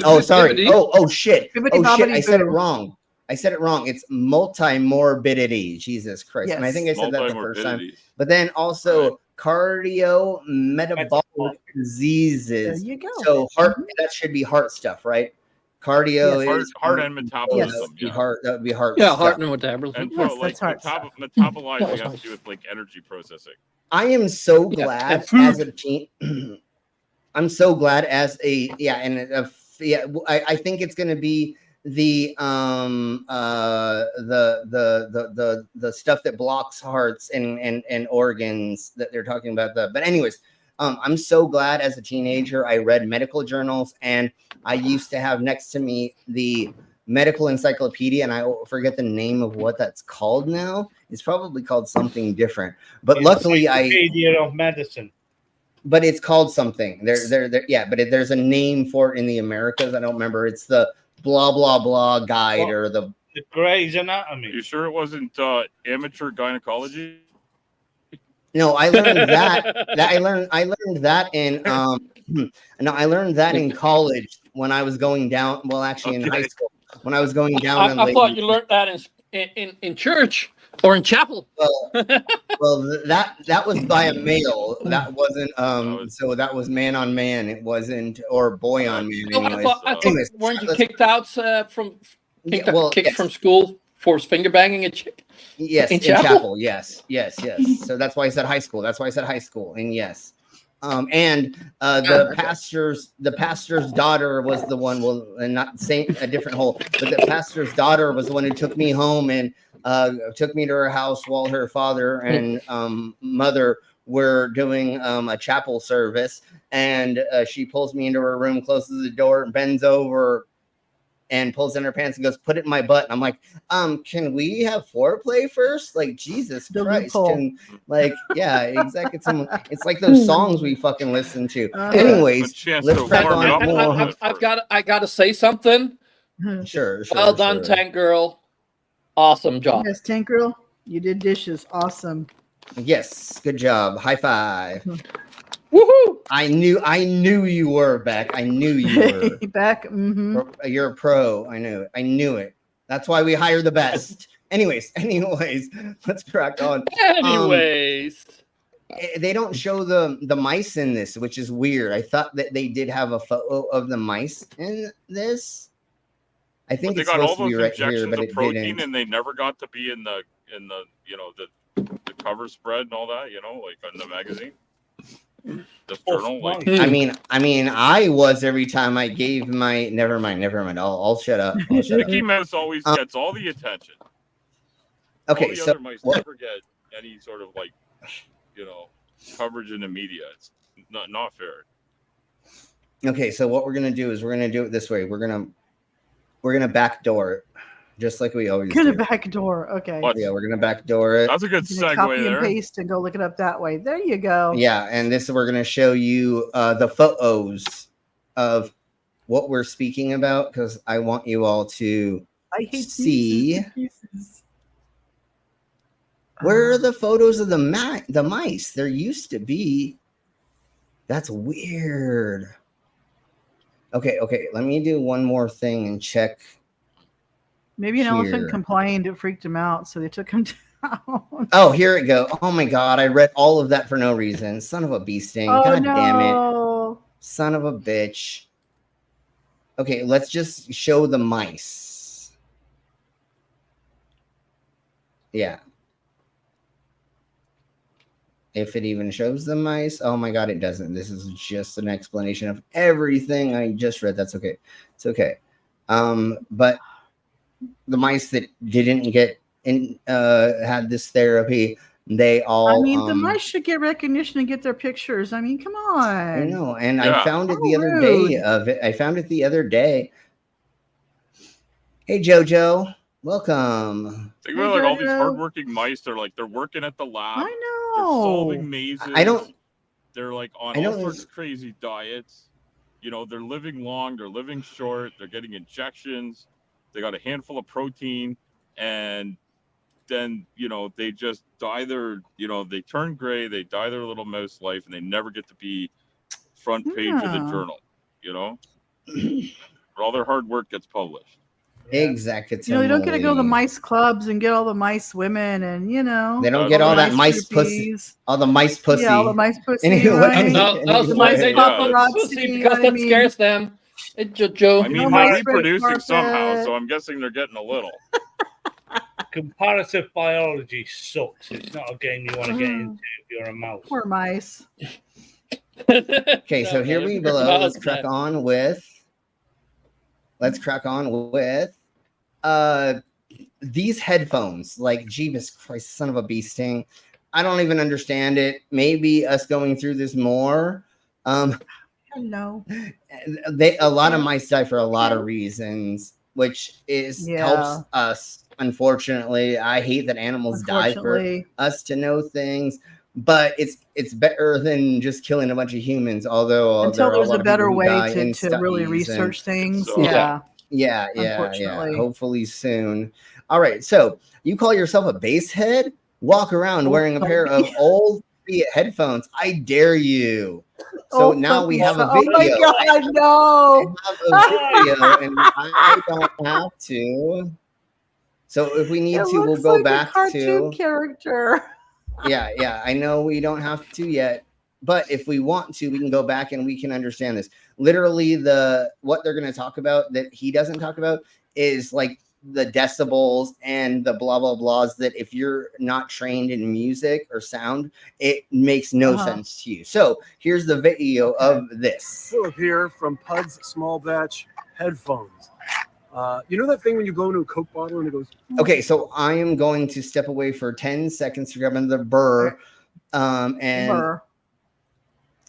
Oh, sorry. Oh shit. I said it wrong. It's multi-morbidity. Jesus Christ. And I think I said that the first time. But then also cardiometabolic diseases. There you go. So heart, that should be heart stuff, right? Cardio is heart and metabolism. That would be heart. Yeah, stuff. heart and metabolism. And so, like, metabolizing has to do with like energy processing. I am so glad as a teen. I'm so glad as a I think it's going to be the stuff that blocks hearts and organs that they're talking about. But anyways, I'm so glad as a teenager I read medical journals, and I used to have next to me the medical encyclopedia, and I forget the name of what that's called now. It's probably called something different, but luckily Encyclopedia of medicine. But it's called something. But there's a name for it in the Americas. I don't remember. It's the blah blah blah guide or the Grey's Anatomy. You sure it wasn't amateur gynecology? No, I learned I learned that in I learned that in college when I was going down. Well, actually, in high school when I was going down. I thought you learned that in church or in chapel. Well, that was by a male. That wasn't so that was man on man. It wasn't or boy on man. Anyways. I thought weren't you kicked out from from school for finger banging a chick? Yes, in chapel. Yes. So that's why I said high school. And yes. The pastor's daughter was the one. Well, and not same a different hole, but the pastor's daughter was the one who took me home and took me to her house while her father and mother were doing a chapel service, and she pulls me into her room, closes the door, and bends over and pulls in her pants and goes, "Put it in my butt." And I'm like, can we have foreplay first? Like, Jesus Christ. Yeah, exactly. It's like those songs we fucking listen to. Anyways, let's crack on more. I gotta say something. Sure. Well done, Tank Girl. Awesome job. Yes, Tank Girl, you did dishes. Awesome. Yes, good job. High five. Woohoo! I knew you were, Beck. I knew you were. Beck. You're a pro. I knew it. That's why we hire the best. Anyways, let's crack on. They don't show the mice in this, which is weird. I thought that they did have a photo of the mice in this. I think it's supposed to be right here, but it didn't. And they never got to be in the the cover spread and all that, like in the magazine. The journal, like. I mean, I was every time I gave my. Never mind. I'll shut up. Mickey Mouse always gets all the attention. Okay, all the so other mice never get any sort of coverage in the media. It's not fair. Okay, so what we're gonna do is we're gonna do it this way. We're gonna backdoor it, just like we always do. Backdoor. Okay. Yeah, we're gonna backdoor it. That's a good segue copy there. And paste and go look it up that way. There you go. Yeah, and we're gonna show you the photos of what we're speaking about because I want you all to see. Where are the photos of the mice? There used to be. That's weird. Okay. Let me do one more thing and check. Maybe an elephant complained. It freaked him out, so they took him down. Oh, here it go. Oh my God, I read all of that for no reason. Son of a bee sting. Oh, God no. damn it. Son of a bitch. Okay, let's just show the mice. Yeah. If it even shows the mice. Oh my God, it doesn't. This is just an explanation of everything I just read. That's okay. It's okay. But the mice that didn't get in had this therapy, they all the mice should get recognition and get their pictures. I mean, come on. I know, and I found it the other day of it. I found it the other day. Hey Jojo, welcome. Think about all these hardworking mice. They're working at the lab. I know. They're solving mazes. They're on all sorts of crazy diets. They're living long. They're living short. They're getting injections. They got a handful of protein, and then they just die they turn gray. They die their little mouse life, and they never get to be front page of the journal. But all their hard work gets published. Exactly. You don't get to go to the mice clubs and get all the mice women, and they don't get all that mice pussy, all the mice pussy. Yeah, all the mice pussy. The mice ain't pussy because that scares them. It's Jojo. I mean, they're reproducing somehow, so I'm guessing they're getting a little. Comparative biology sucks. It's not a game you want to get into if you're a mouse. Poor mice. Okay, so here we go. Let's crack on with these headphones. Like, Jeebus Christ, son of a bee sting. I don't even understand it. Maybe us going through this more. Hello. A lot of mice die for a lot of reasons, which helps us. Unfortunately, I hate that animals die for us to know things, but it's better than just killing a bunch of humans. Although until there's a better way to really research things. Yeah. Hopefully soon. All right. So you call yourself a bass head? Walk around wearing a pair of old headphones. I dare you. So now we have a video. Oh my God, no. I have a video and I don't have to. So if we need to, we'll go back to character. Yeah. I know we don't have to yet, but if we want to, we can go back and we can understand this. Literally, what they're going to talk about that he doesn't talk about is like the decibels and the blah blah blahs. That if you're not trained in music or sound, it makes no sense to you. So here's the video of this. Philip here from Pud's Small Batch Headphones. You know that thing when you go into a Coke bottle and it goes... Okay, so I am going to step away for 10 seconds to grab another burr. And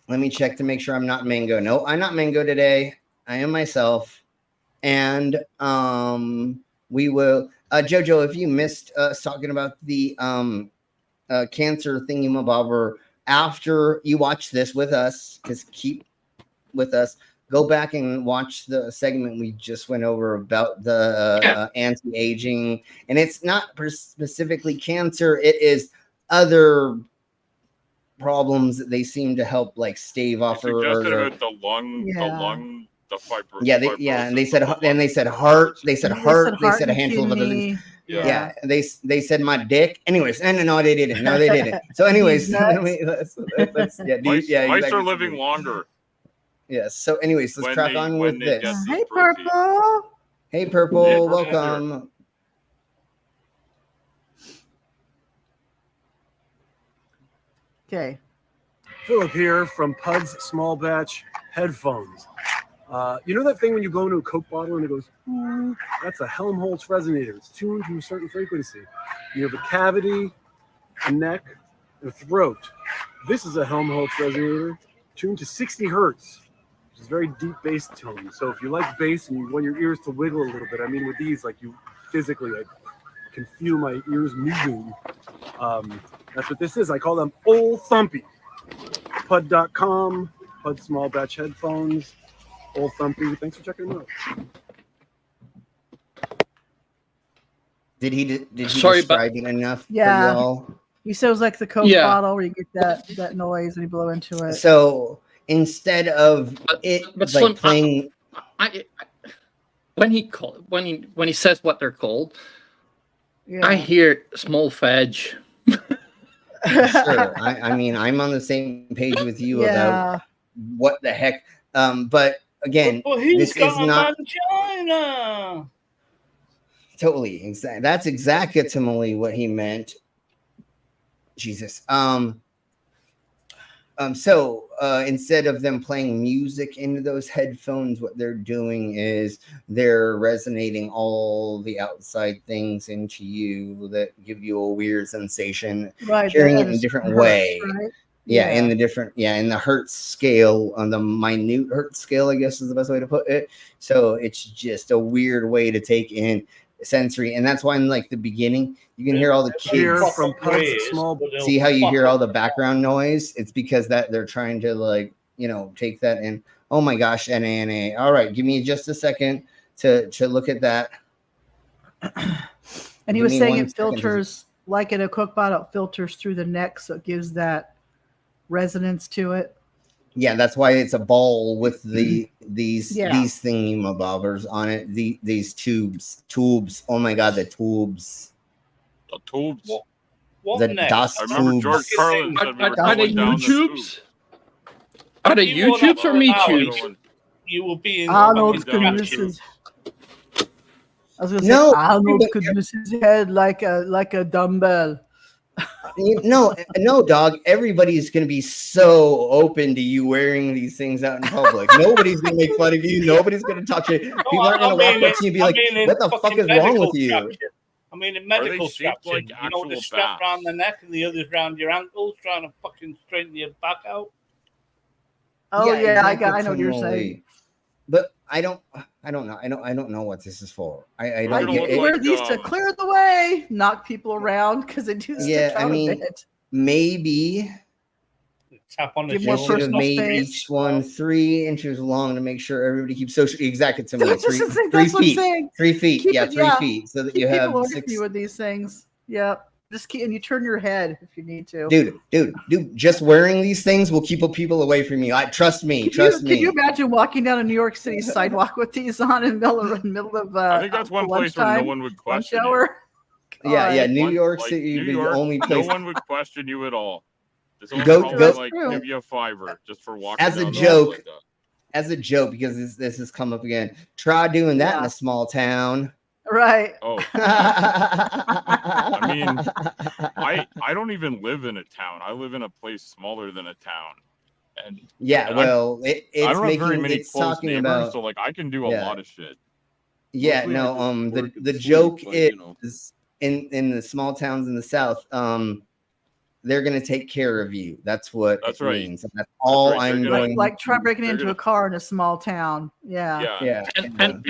let me check to make sure I'm not Mango. No, I'm not Mango today. I am myself. And we will... Jojo, if you missed us talking about the cancer thingamabobber, after you watch this with us, because keep with us, go back and watch the segment we just went over about the anti-aging. And it's not specifically cancer. It is other problems that they seem to help like stave off. They suggested about the fibrosis. And they said heart. They said a handful of other things. Yeah, they said my dick. Anyways, no, they didn't. No, they didn't. So, anyways, let's Mice are living longer. Yes. So, anyways, let's crack on with this. Hey, Purple. Hey, Purple. Welcome. Okay. Philip here from Pud's Small Batch Headphones. You know that thing when you go into a Coke bottle and it goes, that's a Helmholtz resonator. It's tuned to a certain frequency. You have a cavity, a neck, and a throat. This is a Helmholtz resonator tuned to 60 hertz, which is very deep bass tone. So if you like bass and you want your ears to wiggle a little bit, I mean with these, like you physically, I can feel my ears moving. That's what this is. I call them Old Thumpy. Pud.com, Pud Small Batch Headphones, Old Thumpy. Thanks for checking them out. Did he describe it enough for y'all? He says like the Coke bottle where you get that noise and you blow into it. So instead of playing, when he says what they're called, I hear small fedge. Sure. I mean, I'm on the same page with you about what the heck. But again, this is not China. Totally. That's exactly what he meant. Jesus. So instead of them playing music into those headphones, what they're doing is they're resonating all the outside things into you that give you a weird sensation, hearing it in a different way. Right? In the hertz scale, on the minute hertz scale, I guess is the best way to put it. So it's just a weird way to take in sensory, and that's why in like the beginning you can hear all the kids from see how you hear all the background noise. It's because that they're trying to take that in. Oh my gosh, NA. All right, give me just a second to look at that. And he was saying it filters like in a Coke bottle, it filters through the neck, so it gives that resonance to it. Yeah, that's why it's a ball with these thingamabobbers on it. These tubes. Oh my god, the tubes. The tubes. What the next? dust I remember tubes. George Carlin said we were Are they going down the YouTubes? Are they YouTubes or me tubes? You will be in Arnold could miss his. I was gonna say Arnold could miss his head like a dumbbell. No, dog. Everybody's going to be so open to you wearing these things out in public. Nobody's going to make fun of you. Nobody's going to talk to you. People aren't going to walk up to you and be like, what the fuck is wrong with you? I mean, in medical straps, like the strap around the neck and the others around your ankles, trying to fucking straighten your back out. Oh yeah, I know what you're saying. But I don't know. I don't know what this is for. I don't get it. Wear these to clear the way, knock people around because they do stick out a bit. Maybe tap on the you should have made each one 3 inches long to make sure everybody keeps social. Exactly, to me. 3 feet. 3 feet. Keep 3 feet, so that you have 6. With these things. Yep. Just keep, and you turn your head if you need to. Dude, just wearing these things will keep people away from you. Trust me. Can you imagine walking down a New York City sidewalk with these on in the middle of I think that's one place where no one would question you. Yeah, New York City would be the only place. No one would question you at all. Go, give you a $5 just for walking. As a joke, because this has come up again. Try doing that in a small town. Right. Oh. I mean, I don't even live in a town. I live in a place smaller than a town. And it's I don't making have very many it's close talking neighbors, about so like I can do a lot of shit. Yeah, Mostly the joke is in the small towns in the South, they're going to take care of you. That's what it means. And that's all I'm going. Like try breaking into a car in a small town. Yeah. And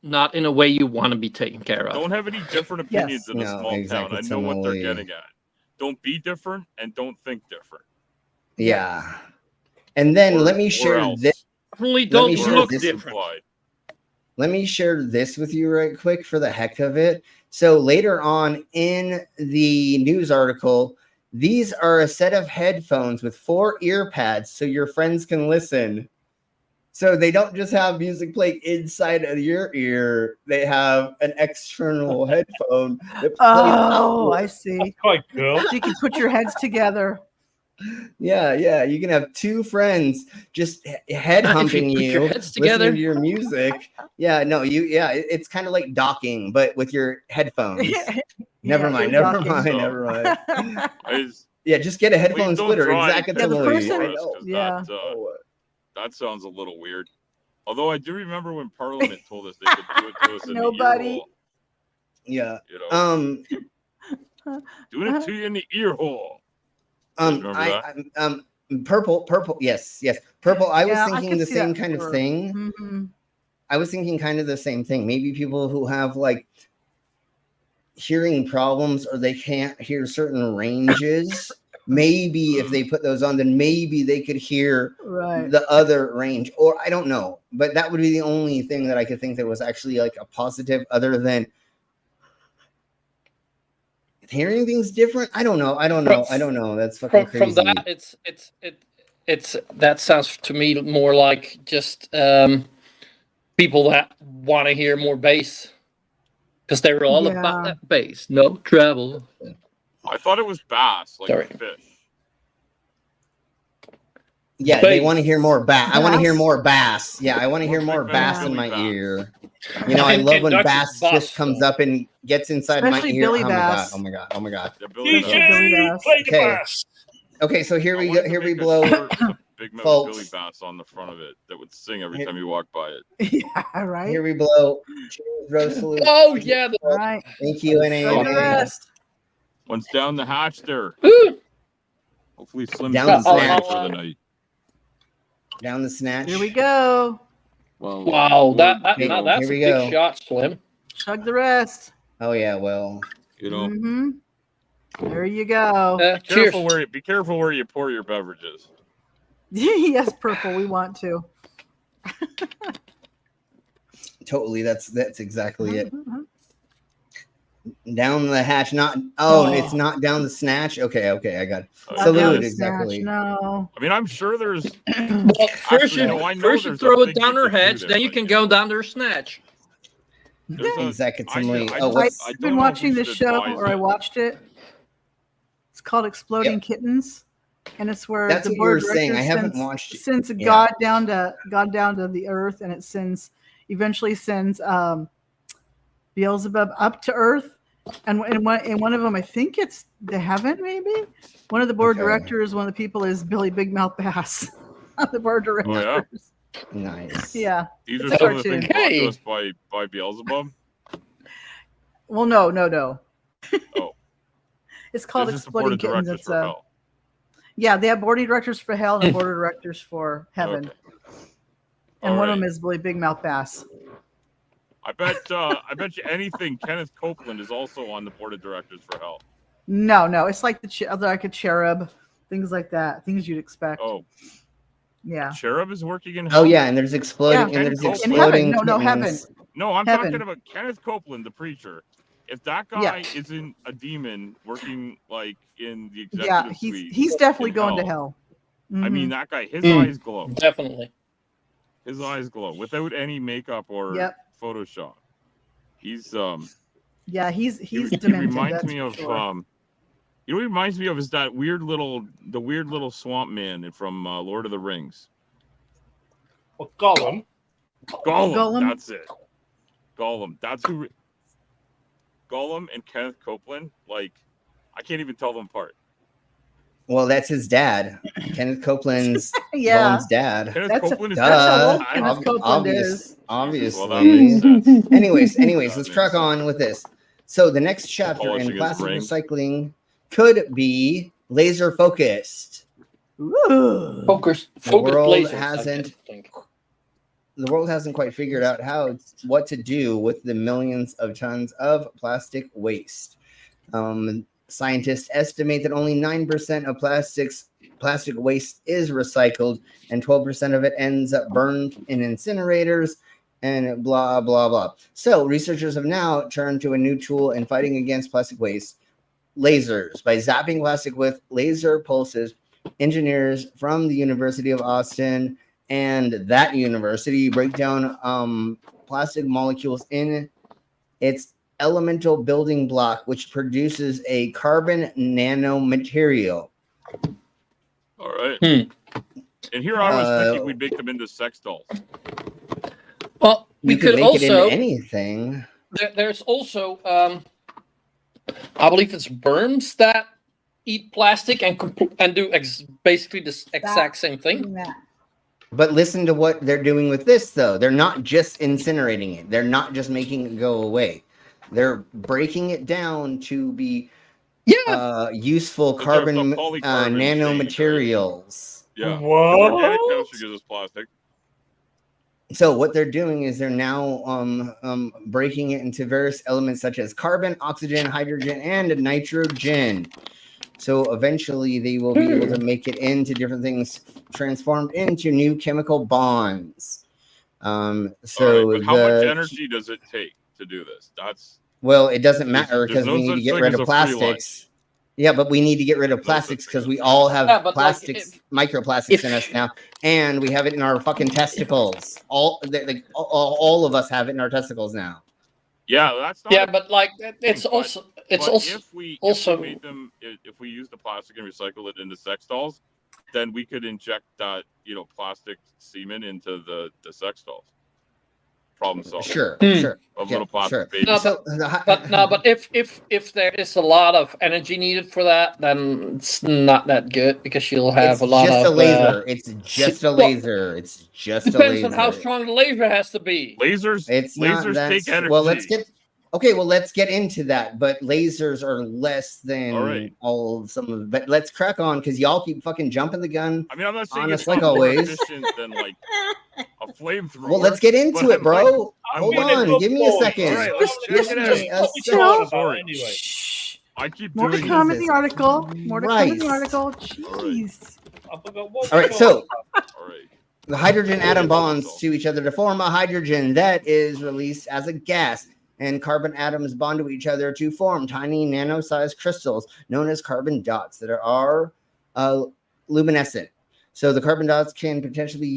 not in a way you want to be taken care of. Don't have any different opinions in a small town. I know what they're getting at. Don't be different and don't think different. Yeah. And then let me share this. Only don't look different. Let me share this with you right quick for the heck of it. So later on in the news article, these are a set of headphones with 4 ear pads so your friends can listen. So they don't just have music playing inside of your ear; they have an external headphone that plays Oh, outward. I see. Quite cool. So you can put your heads together. Yeah. You can have two friends just head humping you, listening to your music. It's kind of like docking, but with your headphones. Never mind. Yeah, just get a headphone splitter. Exactly. That sounds a little weird. Although I do remember when Parliament told us they could do it to us in Nobody. the ear hole. Yeah. Doing it to you in the ear hole. Purple. Yes. Purple. I was thinking the same kind of thing. Mm-hmm. I was thinking kind of the same thing. Maybe people who have like hearing problems or they can't hear certain ranges. Maybe if they put those on, then maybe they could hear the other range, or I don't know. But that would be the only thing that I could think that was actually like a positive, other than hearing things different. I don't know. That's fucking crazy. From that, it's that sounds to me more like just people that want to hear more bass because they're all about that bass. No trouble. I thought it was bass, like a fish. Yeah, they want to hear more bass. I want to hear more bass. Yeah, I want to hear more bass in my ear. You know, I love when bass just comes up and gets inside my ear. Billy Bass. Oh my god. DJ, play the bass. Okay, so here we go. Here we blow. Big mouth Folks. Billy Bass on the front of it that would sing every time you walk by it. Yeah, right. Here we blow. Rose salute. Oh yeah, right. Thank you, NA. One's down the hatch there. Hopefully Slim's down down the snatch for the night. Down the snatch. Here we go. Well, wow, that's here a we big go. shot, Slim. Chug the rest. Oh yeah, well, you know. Mm-hmm. There you go. Be careful where you pour your beverages. Yes, Purple. We want to. Totally. That's exactly it. Down the hatch, it's not down the snatch. Okay, I got it. Salute, exactly. No. I mean, I'm sure there's. Well, first you throw it down her hatch, then you can go down their snatch. Exactly. I've been watching this show, or I watched it. It's called Exploding Kittens, and it's where that's the what you were board saying. I director haven't watched it. Sends God down to the earth, and it eventually sends Beelzebub up to earth. And in one of them, I think it's the heaven, maybe. One of the board directors, one of the people is Billy Big Mouth Bass on the board directors. Oh, yeah? Nice. Yeah. These are some of the things brought to us by Beelzebub? Well, no. Oh. It's called Exploding Kittens. It's hell. Yeah, they have board directors for hell and board directors for heaven. Okay. And one of them is Billy Big Mouth Bass. I bet you anything Kenneth Copeland is also on the board of directors for hell. No, it's like like a cherub, things like that, things you'd expect. Oh, yeah. Cherub is working in hell. Oh yeah, and there's exploding. Yeah. And there's exploding. No, heaven. No, I'm heaven. talking about Kenneth Copeland, the preacher. If that guy isn't a demon working like in the executive suite, he's definitely going to hell. Mm-hmm. I mean, that guy, his eyes glow. Definitely. His eyes glow without any makeup or Photoshop. He's he's demented. He reminds me of you know what he reminds me of is that weird little swamp man from Lord of the Rings. Well, Gollum. That's it. Gollum. That's who. Gollum and Kenneth Copeland, like, I can't even tell them apart. Well, that's his dad. Kenneth Copeland's Gollum's dad. Kenneth Copeland is Kenneth Copeland is. Obviously. Well, that makes sense. Anyways, let's truck on with this. So the next chapter in plastic recycling could be laser focused. Ooh. The world hasn't quite figured out what to do with the millions of tons of plastic waste. Scientists estimate that only 9% of plastic waste is recycled, and 12% of it ends up burned in incinerators, and blah, blah, blah. So researchers have now turned to a new tool in fighting against plastic waste, lasers. By zapping plastic with laser pulses, engineers from the University of Austin and that university break down plastic molecules in its elemental building block, which produces a carbon nanomaterial. All right. And here I was thinking we'd make them into sex dolls. Well, we you could make also, it into anything. There's also, I believe it's worms that eat plastic and do basically the exact same thing. But listen to what they're doing with this, though. They're not just incinerating it. They're not just making it go away. They're breaking it down to be useful carbon nanomaterials. Yeah. What? Organic chemistry gives us plastic. So what they're doing is they're now breaking it into various elements such as carbon, oxygen, hydrogen, and nitrogen. So eventually they will be able to make it into different things transformed into new chemical bonds. So right, but how much energy does it take to do this? It doesn't matter because we need to get rid of plastics. Yeah, but we need to get rid of plastics because we all have plastics, microplastics in us now, and we have it in our fucking testicles. All of us have it in our testicles now. Yeah, that's not. Yeah, but like it's also if we made them, if we use the plastic and recycle it into sex dolls, then we could inject that plastic semen into the sex dolls. Problem solved. Sure. Of little plastic babies. But if there is a lot of energy needed for that, then it's not that good because you'll have a lot of. It's just a laser. It's just a laser. It's just a laser. Depends on how strong the laser has to be. Lasers take energy. Well, let's get into that. But lasers are less than some of. But let's crack on because y'all keep fucking jumping the gun. I mean, I'm not saying it's like more always efficient than like a flamethrower. Well, let's get into it, bro. Hold on, give me a second. All right, let's check it out. Sorry. Anyway, I keep more doing to come in this. the article. More to come in the article. Jeez. All right, so the hydrogen atom bonds to each other to form a hydrogen that is released as a gas, and carbon atoms bond to each other to form tiny nano-sized crystals known as carbon dots that are luminescent. So the carbon dots can potentially be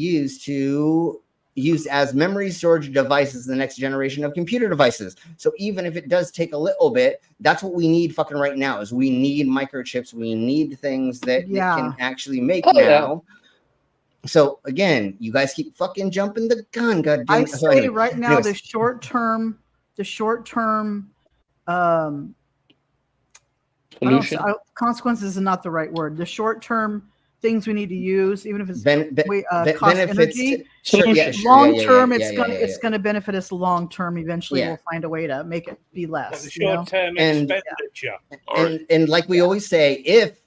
used as memory storage devices in the next generation of computer devices. So even if it does take a little bit, that's what we need fucking right now is we need microchips. We need things that it can actually make now. Yeah. So again, you guys keep fucking jumping the gun. God damn it. I say right now, the short term consequences is not the right word. The short term things we need to use, even if it's cost energy. Long term, it's gonna benefit us long term. Eventually, we'll find a way to make it be less. Short term expenditure. And like we always say, if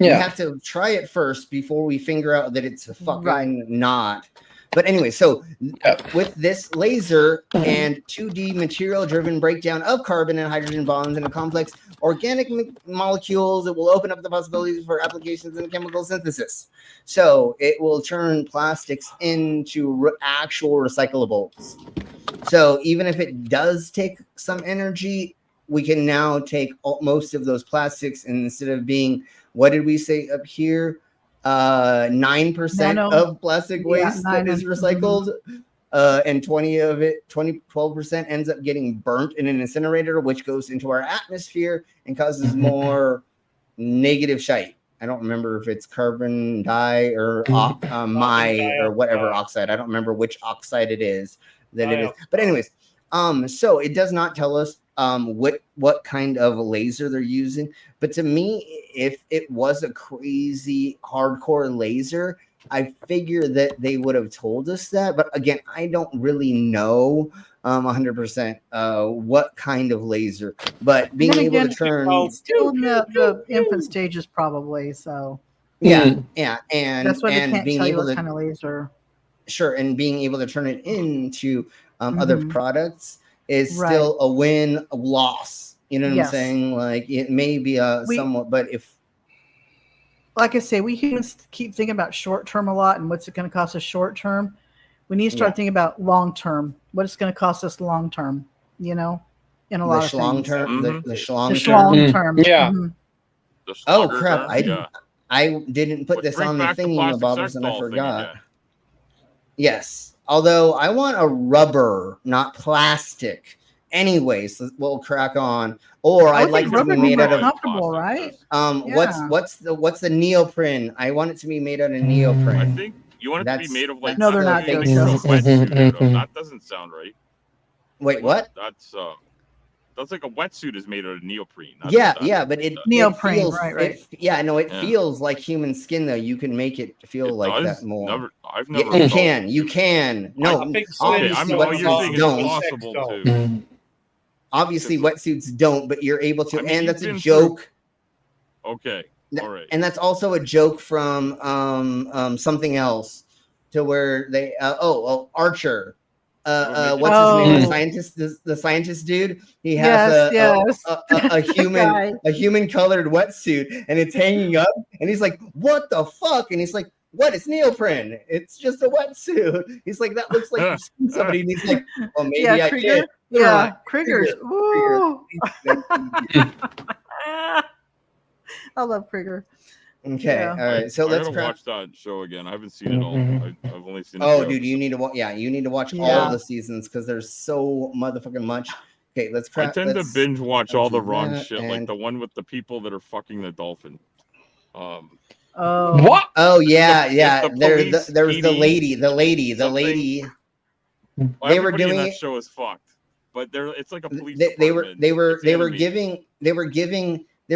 we have to try it first before we figure out that it's fucking not. But anyway, so with this laser and 2D material-driven breakdown of carbon and hydrogen bonds in a complex organic molecules, it will open up the possibilities for applications in chemical synthesis. So it will turn plastics into actual recyclables. So even if it does take some energy, we can now take most of those plastics, and instead of being, what did we say up here? 9% of plastic waste that is recycled, and 12% ends up getting burnt in an incinerator, which goes into our atmosphere and causes more negative shite. I don't remember if it's carbon dye or or whatever oxide. I don't remember which oxide it is that it is. But anyways, so it does not tell us what kind of laser they're using. But to me, if it was a crazy hardcore laser, I figure that they would have told us that. But again, I don't really know 100% what kind of laser. But being able to turn still in the infant stages, probably. So and that's why they can't being tell you able what to kind of laser. Sure, and being able to turn it into other products is still a win, a loss. You know what I'm saying? Like it may be somewhat, but if, like I say, we humans keep thinking about short term a lot, and what's it going to cost us short term? We need to start thinking about long term. What it's going to cost us long term? You know, in a lot of things. The schlong term. Yeah. Oh crap! I didn't put this on the thingy, bobbers, and I forgot. Yes. Although I want a rubber, not plastic. Anyways, we'll crack on. Or I'd like it to be made out of comfortable, right? What's the neoprene? I want it to be made out of neoprene. I think you want it to be made of like No, they're not. That doesn't sound right. Wait, what? That's like a wetsuit is made out of neoprene. Yeah, but it neoprene, feels, right. It feels like human skin though. You can make it feel like that more. I've never. You can. No, obviously wetsuits don't. Obviously wetsuits don't, but you're able to, and that's a joke. Okay, all right. And that's also a joke from something else, to where they Archer. What's his name? The scientist dude. He has a human colored wetsuit, and it's hanging up, and he's like, "What the fuck?" And he's like, "What? It's neoprene. It's just a wetsuit." He's like, "That looks like you've seen somebody." And he's like, "Well, maybe I did." Yeah, Krieger's. I love Krieger. Okay, all right. So let's watch that show again. I haven't seen it all. I've only seen. Dude, you need to watch. Yeah, you need to watch all the seasons because there's so motherfucking much. Okay, let's crack. I tend to binge watch all the wrong shit, like the one with the people that are fucking the dolphin. What? Oh yeah. There was the lady. Well, they were doing that show is fucked, but it's like a police. They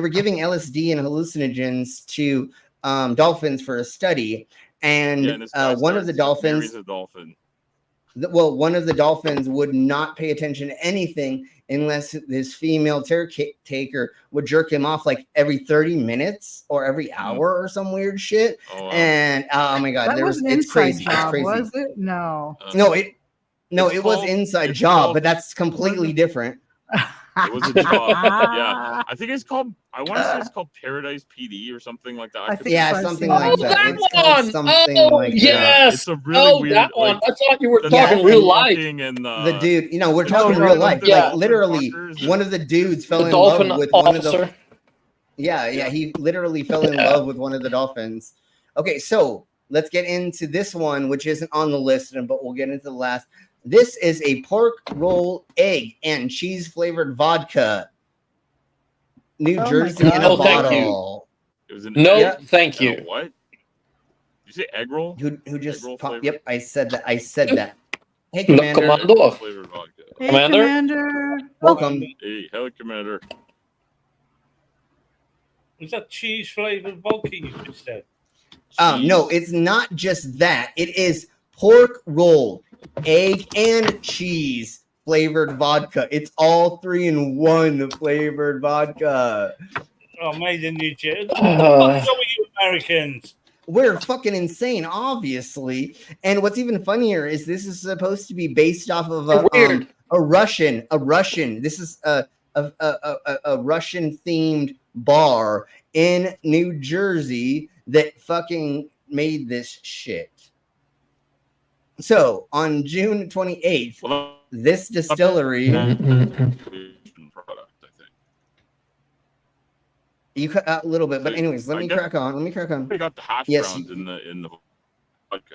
were giving LSD and hallucinogens to dolphins for a study, and one of the dolphins. One of the dolphins would not pay attention to anything unless his female caretaker would jerk him off like every 30 minutes or every hour or some weird shit. And oh my god, it's crazy. Job, was it? No. It was Inside Job, but that's completely different. It was a job. Yeah, I think it's called. I want to say it's called Paradise PD or something like that. Something like that. Yes. It's a really weird. That one. I thought you were talking real life. The dude, we're talking real life. Like literally, one of the dudes fell in love with one of the. Yeah, he literally fell in love with one of the dolphins. Okay, so let's get into this one, which isn't on the list, but we'll get into the last. This is a pork roll, egg, and cheese flavored vodka. New Jersey in a bottle. Thank you. What? Did you say egg roll? Who just popped? Yep, I said that. Hey, Commander. Hey, Commander. Welcome. Hey, hello, Commander. Was that cheese flavored vodka you just said? No, it's not just that. It is pork roll, egg, and cheese flavored vodka. It's all 3-in-1 flavored vodka. Oh, made in New Jersey. What's up with you Americans? We're fucking insane, obviously. And what's even funnier is this is supposed to be based off of a Russian. This is a Russian themed bar in New Jersey that fucking made this shit. So on June 28th, this distillery. You cut out a little bit, but anyways, let me crack on. We got the hash browns in the vodka.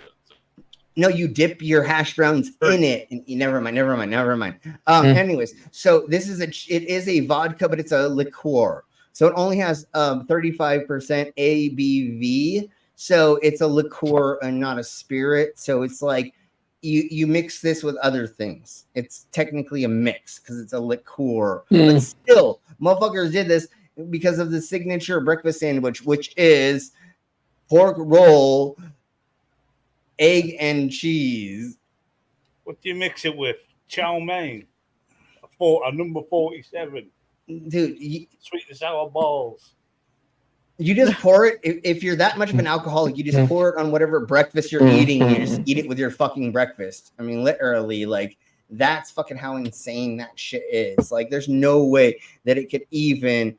No, you dip your hash browns in it. And never mind. Anyways, so it is a vodka, but it's a liqueur. So it only has 35% ABV. So it's a liqueur and not a spirit. So it's like you mix this with other things. It's technically a mix because it's a liqueur. But still, motherfuckers did this because of the signature breakfast sandwich, which is pork roll, egg, and cheese. What do you mix it with? Chow mein. A number 47. Dude, sweet and sour balls. You just pour it. If you're that much of an alcoholic, you just pour it on whatever breakfast you're eating. And you just eat it with your fucking breakfast. I mean, literally, like, that's fucking how insane that shit is. Like, there's no way that it could even,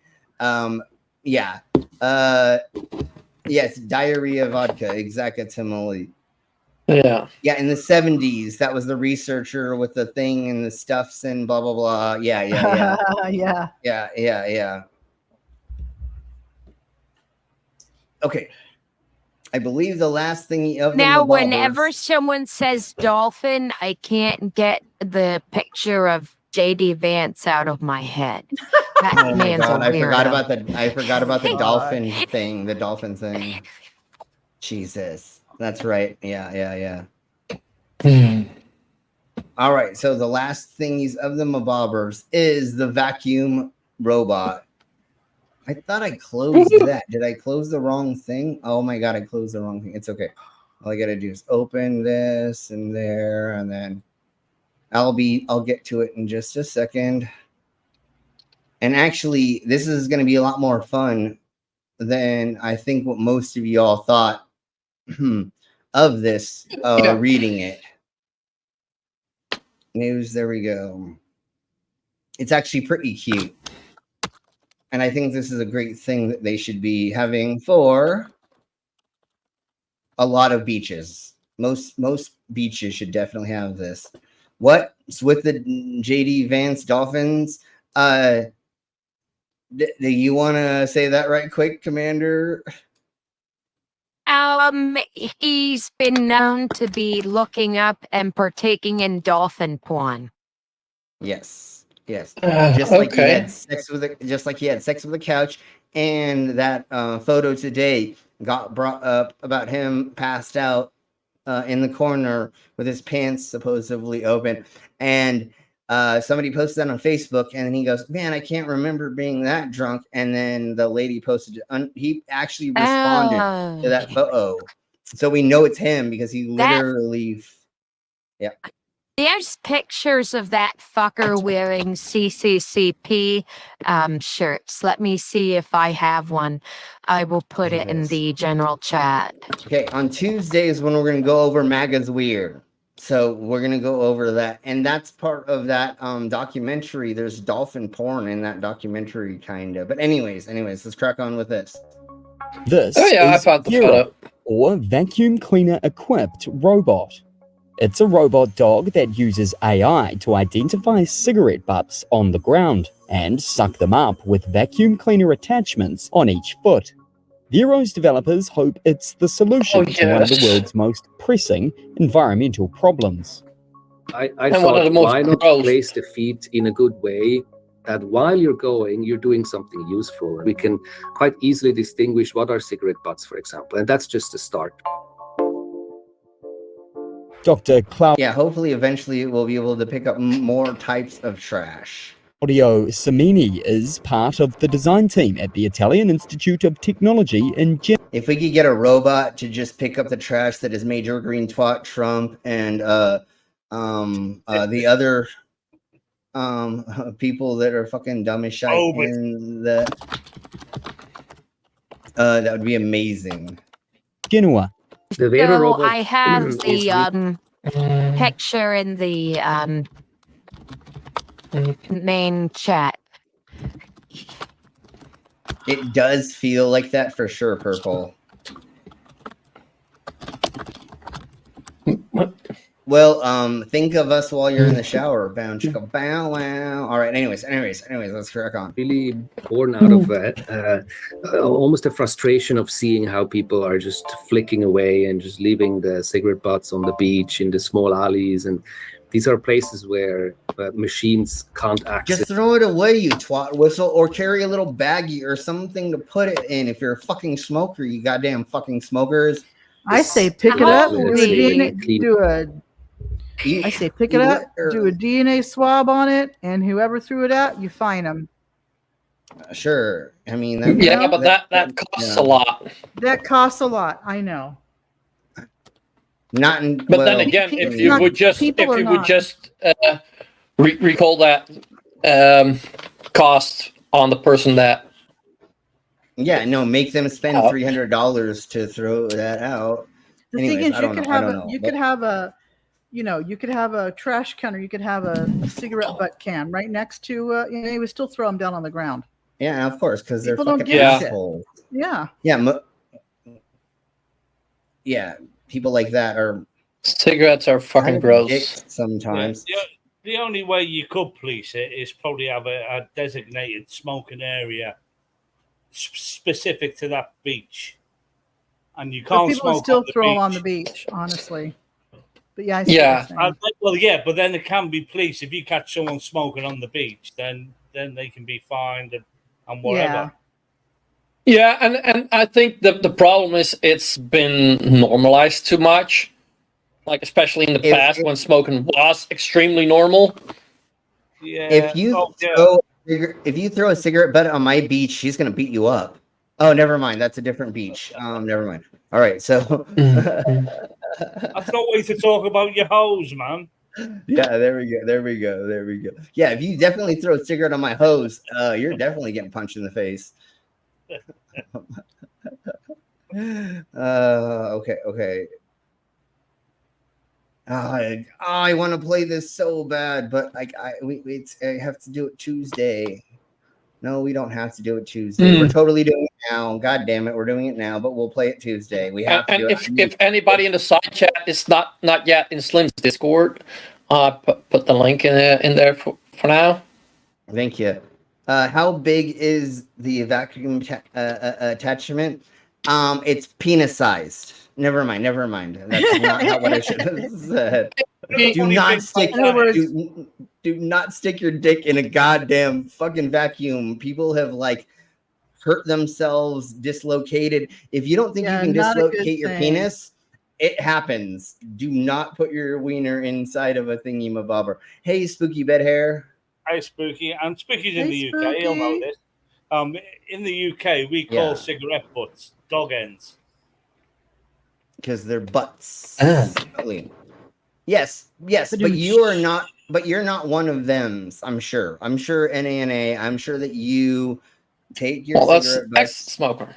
it's diarrhea vodka, exactly. Yeah. Yeah, in the 70s, that was the researcher with the thing and the stuffs and blah, blah, blah. Yeah. Yeah. Okay. I believe the last thing of Now, the whenever someone says dolphin, I can't get the picture of JD Vance out of my head. That Oh my man's god, a I forgot weirdo. about the dolphin thing. The dolphin thing. Jesus. That's right. Yeah. All right, so the last thingies of the mabobbers is the vacuum robot. I thought I closed that. Did I close the wrong thing? Oh my god, I closed the wrong thing. It's okay. All I gotta do is open this and there, and then I'll get to it in just a second. And actually, this is gonna be a lot more fun than I think what most of y'all thought of this reading it. News, there we go. It's actually pretty cute. And I think this is a great thing that they should be having for a lot of beaches. Most beaches should definitely have this. What's with the JD Vance Dolphins? Do you want to say that right quick, Commander? He's been known to be looking up and partaking in dolphin porn. Yes. Just like he had sex with a couch, and that photo today got brought up about him passed out in the corner with his pants supposedly open, and somebody posted that on Facebook, and then he goes, "Man, I can't remember being that drunk." And then the lady posted, he actually responded to that photo, so we know it's him because he literally, yeah. There's pictures of that fucker wearing CCCP shirts. Let me see if I have one. I will put it in the general chat. Okay, on Tuesdays when we're going to go over MAGA's Weird. So we're going to go over that. And that's part of that documentary. There's dolphin porn in that documentary, kind of. But anyways, let's crack on with this. This is Hero, or vacuum cleaner equipped robot. It's a robot dog that uses AI to identify cigarette butts on the ground and suck them up with vacuum cleaner attachments on each foot. Hero's developers hope it's the solution to one of the world's most pressing environmental problems. I thought, why not place the feet in a good way that while you're going, you're doing something useful. We can quite easily distinguish what are cigarette butts, for example, and that's just a start. Dr. Yeah, hopefully eventually we'll be able to pick up more types of trash. Claudio Semini is part of the design team at the Italian Institute of Technology in Genoa. If we could get a robot to just pick up the trash that is Major Green Twat Trump and the other people that are fucking dumb as shit in that would be amazing. Genoa. So I have the picture in the main chat. It does feel like that for sure, Purple. Well, think of us while you're in the shower. Bow, chicka, bow, wow. All right. Anyways, let's crack on. Really born out of almost a frustration of seeing how people are just flicking away and just leaving the cigarette butts on the beach in the small alleys, and these are places where machines can't access. Just throw it away, you twat whistle, or carry a little baggie or something to put it in. If you're a fucking smoker, you goddamn fucking smokers. I say pick it up, do a DNA swab on it, and whoever threw it out, you fine them. Sure. I mean, that costs a lot. That costs a lot. I know. Not in, but then again, if you would just recall that cost on the person that. Yeah, no, make them spend $300 to throw that out. The thing is, you could have a trash can, or you could have a cigarette butt can right next to, you would still throw them down on the ground. Yeah, of course, because they're People don't fucking give a assholes. shit. Yeah. Yeah, people like that are. Cigarettes are fucking gross sometimes. Yeah, the only way you could police it is probably have a designated smoking area specific to that beach. and you But can't people smoke still on the throw them beach. on the beach, honestly. But yeah, I see what you're saying. Well, yeah, but then there can be police. If you catch someone smoking on the beach, then they can be fined and whatever. Yeah, and I think the problem is it's been normalized too much. Like especially in the past when smoking was extremely normal. Yeah. If you throw a cigarette butt on my beach, she's gonna beat you up. Oh, never mind. That's a different beach. Never mind. All right, so That's no way to talk about your hose, man. yeah, there we go. Yeah, if you definitely throw a cigarette on my hose, you're definitely getting punched in the face. Okay. I want to play this so bad, but I have to do it Tuesday. No, we don't have to do it Tuesday. We're totally doing it now. God damn it, we're doing it now, but we'll play it Tuesday. We have to do it. If anybody in the side chat is not yet in Slim's Discord, put the link in there for now. Thank you. How big is the vacuum attachment? It's penis sized. Never mind. That's not what I should have said. Do not stick your dick in a goddamn fucking vacuum. People have like hurt themselves, dislocated. If you don't think you can dislocate your penis, it happens. Do not put your wiener inside of a thingy-mabobber. Hey, Spooky Bed Hair. Hey, Spooky. And Spooky's in the UK. He'll know this. In the UK, we call cigarette butts dog ends. Because they're butts. Yes, but you are not. But you're not one of them. I'm sure. NANA. I'm sure that you take your cigarette butts. Ex-smoker.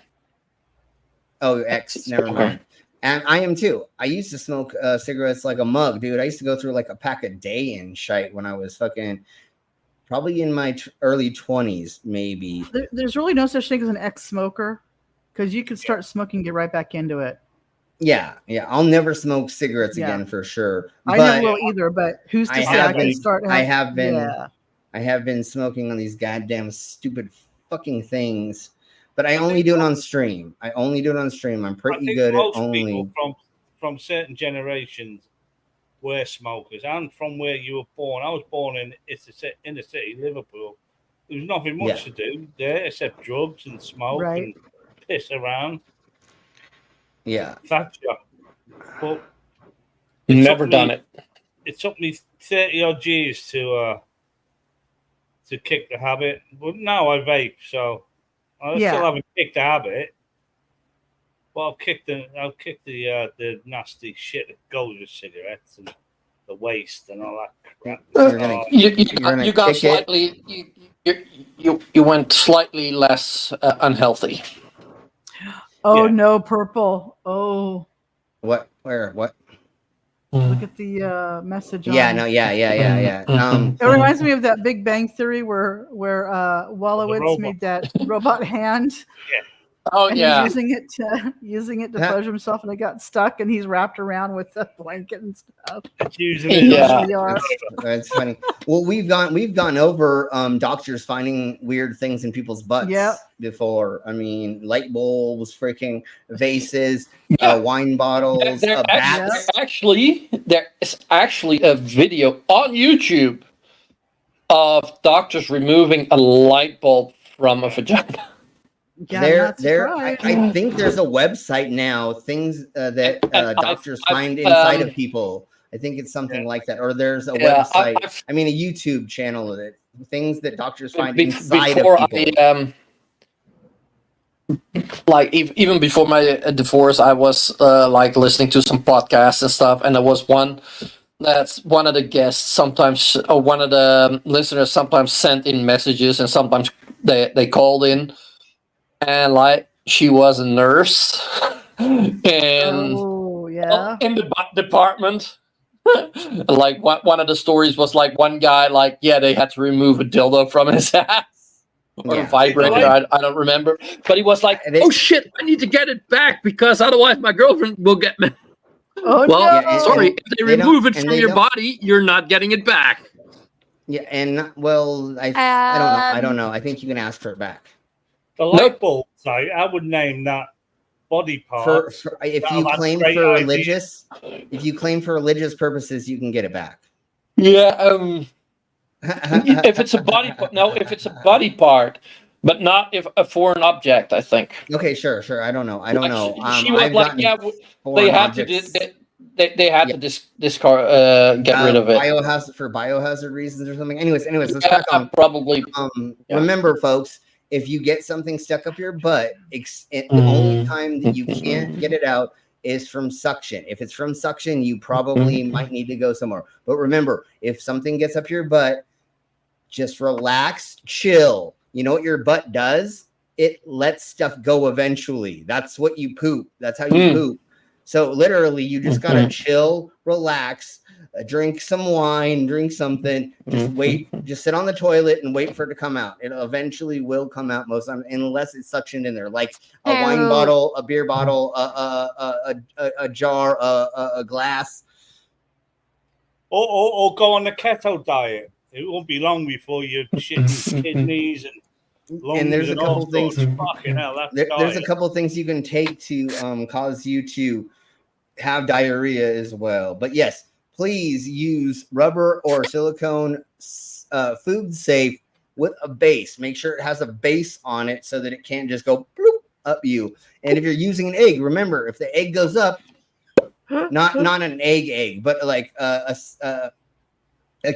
Oh, never mind. And I am too. I used to smoke cigarettes like a mug, dude. I used to go through like a pack a day and shite when I was fucking probably in my early 20s, maybe. There's really no such thing as an ex-smoker because you could start smoking, get right back into it. Yeah. I'll never smoke cigarettes again for sure. I never will either. But who's to say I can start? I have been smoking on these goddamn stupid fucking things. But I only do it on stream. I'm pretty good at only. People from certain generations were smokers, and from where you were born. I was born in the city, Liverpool. There was nothing much to do there except drugs and smoke and piss around. Yeah, Thatcher. But never done it. It took me 30 odd years to kick the habit, but now I vape, so. I still haven't kicked the habit, but I'll kick the nasty shit that goes with cigarettes and the waste and all that crap. You went slightly less unhealthy. Oh no, purple. Oh. What? Where? What? Look at the message. Yeah. It reminds me of that Big Bang Theory where Wolowitz made that robot hand. Oh and yeah. He's using it to pleasure himself, and it got stuck, and he's wrapped around with a blanket and stuff. That's funny. Well, we've gone over doctors finding weird things in people's butts before. I mean, light bulbs, freaking vases, wine bottles, bats. There is actually a video on YouTube of doctors removing a light bulb from a vagina. I think there's a website now, things that doctors find inside of people. I think it's something like that. Or there's a website, a YouTube channel of it. Things that doctors find inside of people. Even before my divorce, I was listening to some podcasts and stuff, and there was one that's one of the guests sometimes, or one of the listeners sometimes sent in messages, and sometimes they called in. And she was a nurse in the department. One of the stories was one guy they had to remove a dildo from his ass or a vibrator. I don't remember, but he was like, "Oh shit, I need to get it back because otherwise my girlfriend will get me." Sorry, if they remove it from your body, you're not getting it back. Yeah, and I don't know. I think you can ask for it back. The light bulbs, I would name that body parts. If you claim for religious purposes, you can get it back. Yeah. If it's a body part, no. If it's a body part, but not if a foreign object. I think. Okay, sure. I don't know. She was like, yeah, they had to. They had to discard, get rid of it. For biohazard reasons or something. Anyways, let's crack on. Probably. Remember, folks, if you get something stuck up your butt, the only time that you can't get it out is from suction. If it's from suction, you probably might need to go somewhere. But remember, if something gets up your butt, just relax, chill. You know what your butt does? It lets stuff go eventually. That's what you poop. That's how you poop. So literally, you just gotta chill, relax, drink some wine, drink something. Just wait. Just sit on the toilet and wait for it to come out. It eventually will come out most of the time, unless it's suctioned in there, like a wine bottle, a beer bottle, a jar, a glass. Or go on the keto diet. It won't be long before you're shitting kidneys and lungs. And there's a couple things. Fucking hell, there's a couple things you can take to cause you to have diarrhea as well. But yes, please use rubber or silicone food safe with a base. Make sure it has a base on it so that it can't just go bloop up you. And if you're using an egg, remember, if the egg goes up, not an egg, but like a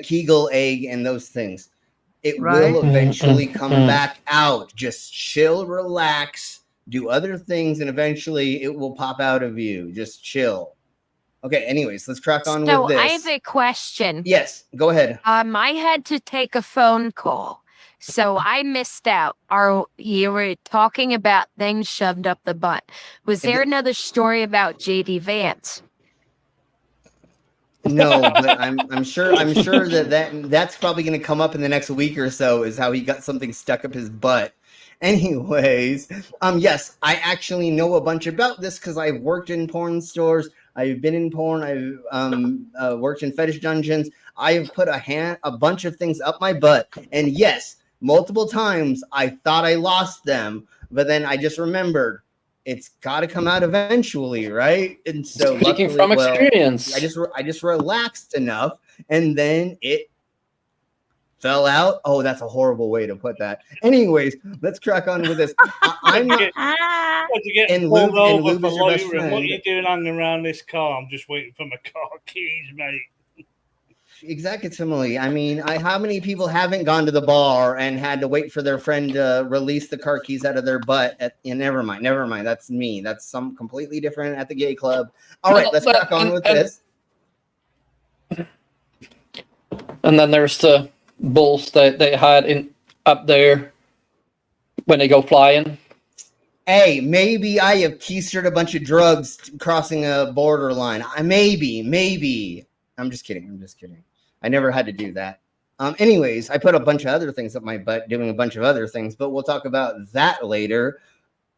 Kegel egg and those things, it will eventually come back out. Just chill, relax, do other things, and eventually it will pop out of you. Just chill. Okay, anyways, let's crack on with this. I have a question. Yes, go ahead. I had to take a phone call, so I missed out. You were talking about things shoved up the butt. Was there another story about JD Vance? No, but I'm sure that's probably going to come up in the next week or so, is how he got something stuck up his butt. Anyways, yes, I actually know a bunch about this because I've worked in porn stores. I've been in porn. I've worked in fetish dungeons. I've put a bunch of things up my butt, and yes, multiple times I thought I lost them, but then I just remembered it's got to come out eventually, right? And so, speaking from experience, I just relaxed enough, and then it fell out. Oh, that's a horrible way to put that. Anyways, let's crack on with this. I'm not. And Lube is your best friend. What are you doing hanging around this car? I'm just waiting for my car keys, mate. Exactly. I mean, how many people haven't gone to the bar and had to wait for their friend to release the car keys out of their butt? Never mind. That's me. That's some completely different at the gay club. All right, let's crack on with this. And then there's the bulls that they had up there when they go flying. Hey, maybe I have keistered a bunch of drugs crossing a borderline. Maybe. I'm just kidding. I never had to do that. Anyways, I put a bunch of other things up my butt doing a bunch of other things, but we'll talk about that later.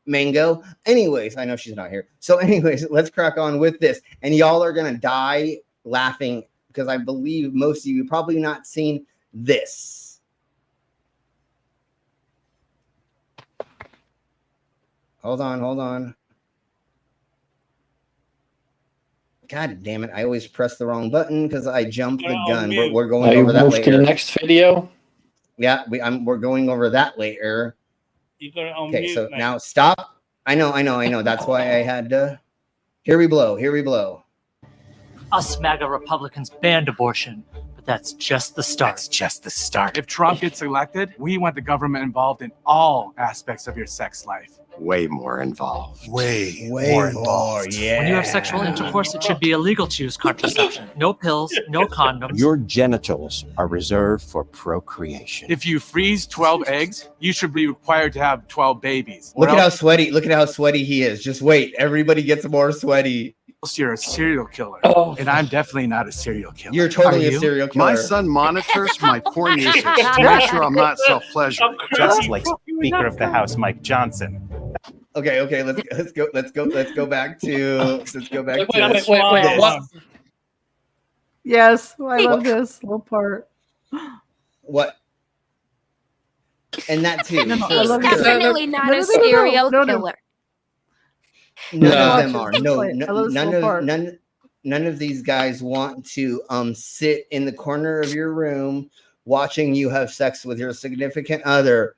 Mango. Anyways, I know she's not here. So anyways, let's crack on with this. And y'all are going to die laughing because I believe most of you probably not seen this. Hold on. God damn it. I always press the wrong button because I jumped the gun. We're going over that later. To the next video? Yeah, we're going over that later. You got it on okay, mute, so mate. now stop. I know. That's why I had to. Here we blow. Us MAGA Republicans banned abortion, but that's just the start. If Trump gets elected, we want the government involved in all aspects of your sex life. Way more involved. Way more involved. Yeah. When you have sexual intercourse, it should be illegal to use contraception. No pills, no condoms. Your genitals are reserved for procreation. If you freeze 12 eggs, you should be required to have 12 babies. Look at how sweaty he is. Just wait. Everybody gets more sweaty. You're a serial killer. And I'm definitely not a serial killer. You're totally a serial killer. My son monitors my porn usage to make sure I'm not self-pleasuring. Just like Speaker of the House Mike Johnson. Okay. Let's go back to. What? Yes, I love this little part. What? And that too. He's definitely not a serial killer. None No. of them are. No, I love this none little of part. none of these guys want to sit in the corner of your room watching you have sex with your significant other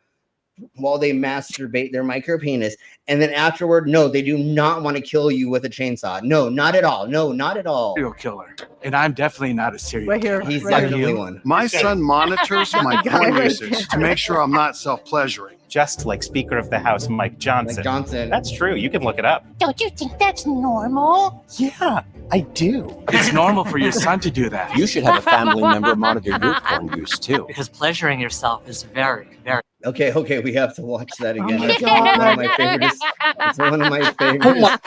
while they masturbate their micro penis, and then afterward, no, they do not want to kill you with a chainsaw. No, not at all. No, not at all. Serial killer, and I'm definitely not a serial Right here. killer. He's Right definitely you? one. My son monitors my porn Right usage to make sure I'm not self-pleasuring. Just like Speaker of the House Mike Johnson. Like Johnson. That's true. You can look it up. Don't you think that's normal? Yeah, I do. It's normal for your son to do that. You should have a family member monitor your porn use too. Because pleasuring yourself is very, very. Okay, we have to watch that again. my That's God. one of my favorites. It's one of my favorites. Oh my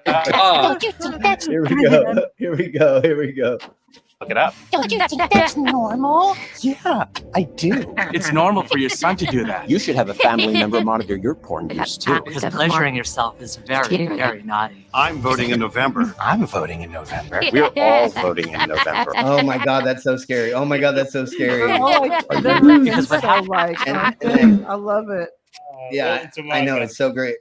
parts. Don't you think that's Here we go. Here we go. Here we go. Look it up. Don't you think that's normal? Yeah, I do. It's normal for your son to do that. You should have a family member monitor your porn use too. Because pleasuring yourself is very, very naughty. I'm voting in November. I'm voting in November. We're all voting in November. Oh my God, that's so scary. Oh my God, that's so scary. Because what happened? I love it. Yeah, I know, it's so great.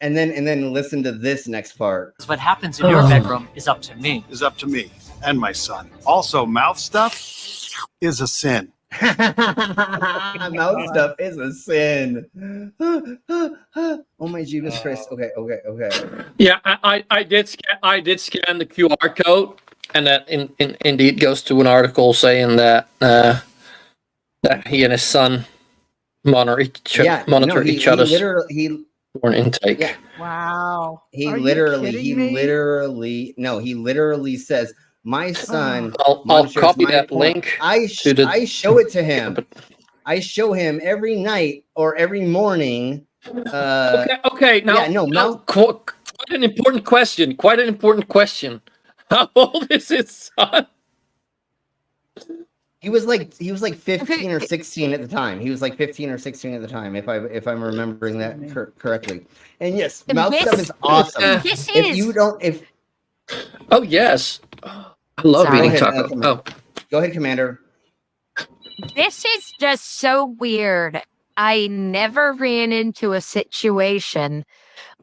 And then listen to this next part. What happens in your bedroom is up to me. Is up to me and my son. Also, mouth stuff is a sin. Mouth stuff is a sin. Oh my Jesus Christ. Okay. Yeah, I did scan the QR code, and that indeed goes to an article saying that that he and his son monitor each other's porn intake. Yeah. Wow. He Are you literally kidding me? he literally says, my son. I'll monitors copy my that porn." link. I show it to him. I show him every night or every morning. Okay. Now, yeah, no, mouth. Quite an important question. How old is his son? He was like 15 or 16 at the time. He was like 15 or 16 at the time, if I'm remembering that correctly. And yes, mouth stuff is awesome. Oh yes, I love eating taco. Go ahead, Commander. This is just so weird. I never ran into a situation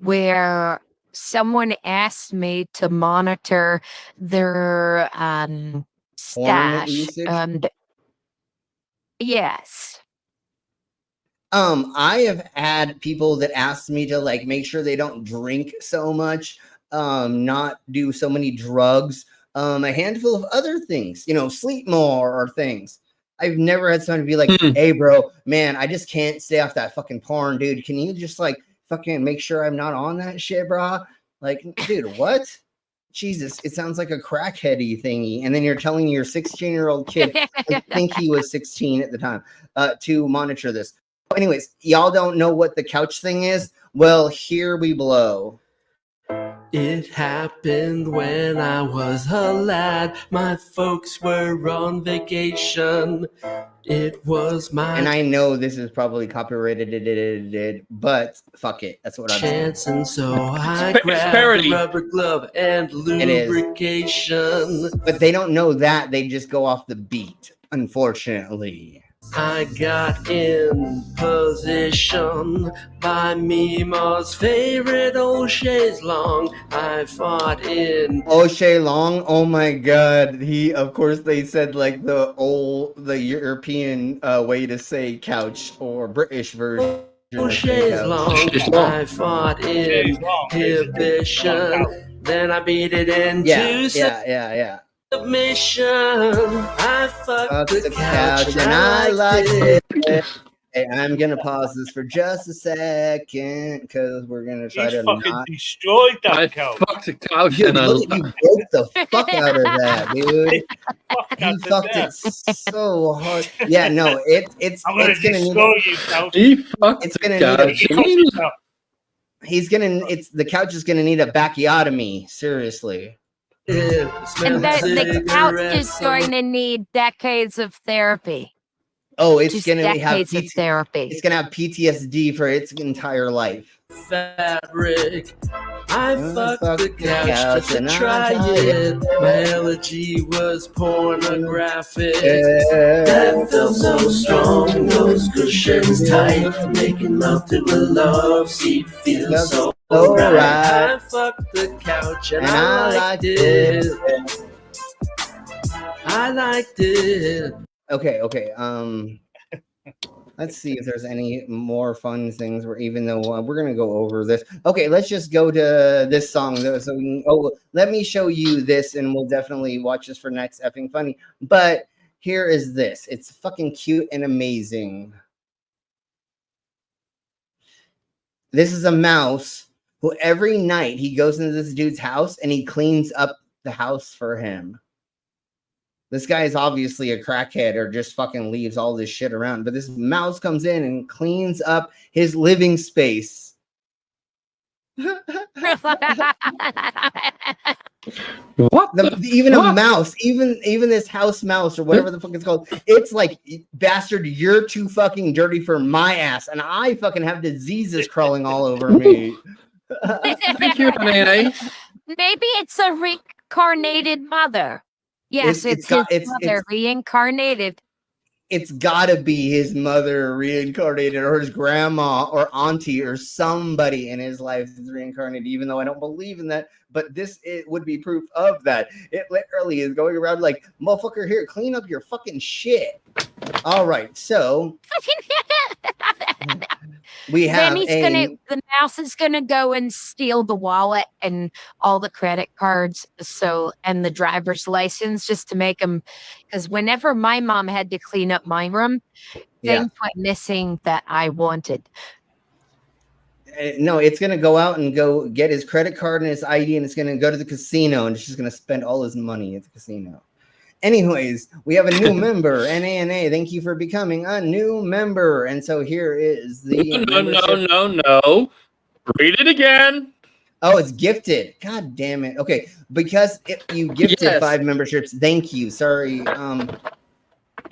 where someone asked me to monitor their stash. usage? And yes. I have had people that ask me to like make sure they don't drink so much, not do so many drugs, a handful of other things, sleep more or things. I've never had someone be like, hey bro, man, I just can't stay off that fucking porn, dude. Can you just like fucking make sure I'm not on that shit, bro? Like, dude, what? Jesus, it sounds like a crackheady thingy. And then you're telling your 16-year-old kid, I think he was 16 at the time, to monitor this. Anyways, y'all don't know what the couch thing is? Well, here we blow. It happened when I was a lad. My folks were on vacation. It was my And I know this is probably copyrighted, but fuck it. That's what I'm saying. chance, and so I grabbed the rubber glove and It is. lubrication. But they don't know that. They just go off the beat, unfortunately. I got in position by Mima's favorite O'Shea's long. I fought in O'Shea Long, oh my god. Of course they said like the European way to say couch or British version. O'Shea's long. I fought in inhibition. Then I beat it into Yeah. submission. I fucked the couch And I liked it. Hey, I'm gonna pause this for just a second because we're gonna try He's to fucking not. destroyed that couch. Fuck the couch. Dude, look, you broke the fuck out of that, dude. You fucked it so hard. Yeah, no, it's I'm gonna need destroy you, couch. it's gonna need the couch is gonna need a bacchiotomy, seriously. And the couch is going to need decades of therapy. Oh, it's Just gonna have decades of therapy. It's gonna have PTSD for its entire life. fabric. I fucked the couch just to and try I it. My elegy was pornographic. That felt so strong, those cushions tight, making love to a love seat feels so Alright. I fucked the couch and I liked it. I liked it. Okay. Let's see if there's any more fun things. Even though we're gonna go over this. Okay, let's just go to this song. So we can, let me show you this, and we'll definitely watch this for next effing funny. But here is this. It's fucking cute and amazing. This is a mouse who every night he goes into this dude's house and he cleans up the house for him. This guy is obviously a crackhead or just fucking leaves all this shit around. But this mouse comes in and cleans up his living space. Even a mouse, even this house mouse or whatever the fuck it's called, it's like, bastard, you're too fucking dirty for my ass, and I fucking have diseases crawling all over me. Thank you, Nene. Maybe it's a reincarnated mother. Yes, it's his mother reincarnated. It's gotta be his mother reincarnated, or his grandma or auntie or somebody in his life is reincarnated, even though I don't believe in that. But it would be proof of that. It literally is going around like, motherfucker, here, clean up your fucking shit. All right, so we have the mouse is gonna go and steal the wallet and all the credit cards, and the driver's license, just to make them. Because whenever my mom had to clean up my room, things went missing that I wanted. No, it's gonna go out and go get his credit card and his ID, and it's gonna go to the casino, and it's just gonna spend all his money at the casino. Anyways, we have a new member, NANA. Thank you for becoming a new member. And so here is the No. Read it again. Oh, it's gifted. God damn it. Okay, because you gifted 5 memberships. Thank you. Sorry.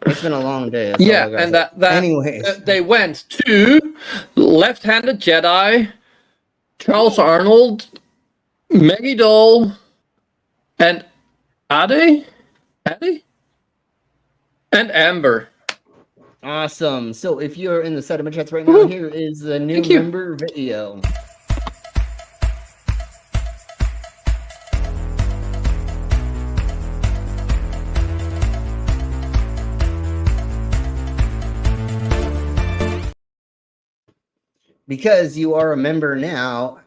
It's been a long day. Yeah, and anyways, they went to Left-Handed Jedi, Charles Arnold, Maggie Dole, and Ade, and Amber. Awesome. So if you're in the settlement chats right now, here is the new member video. Because you are a member now,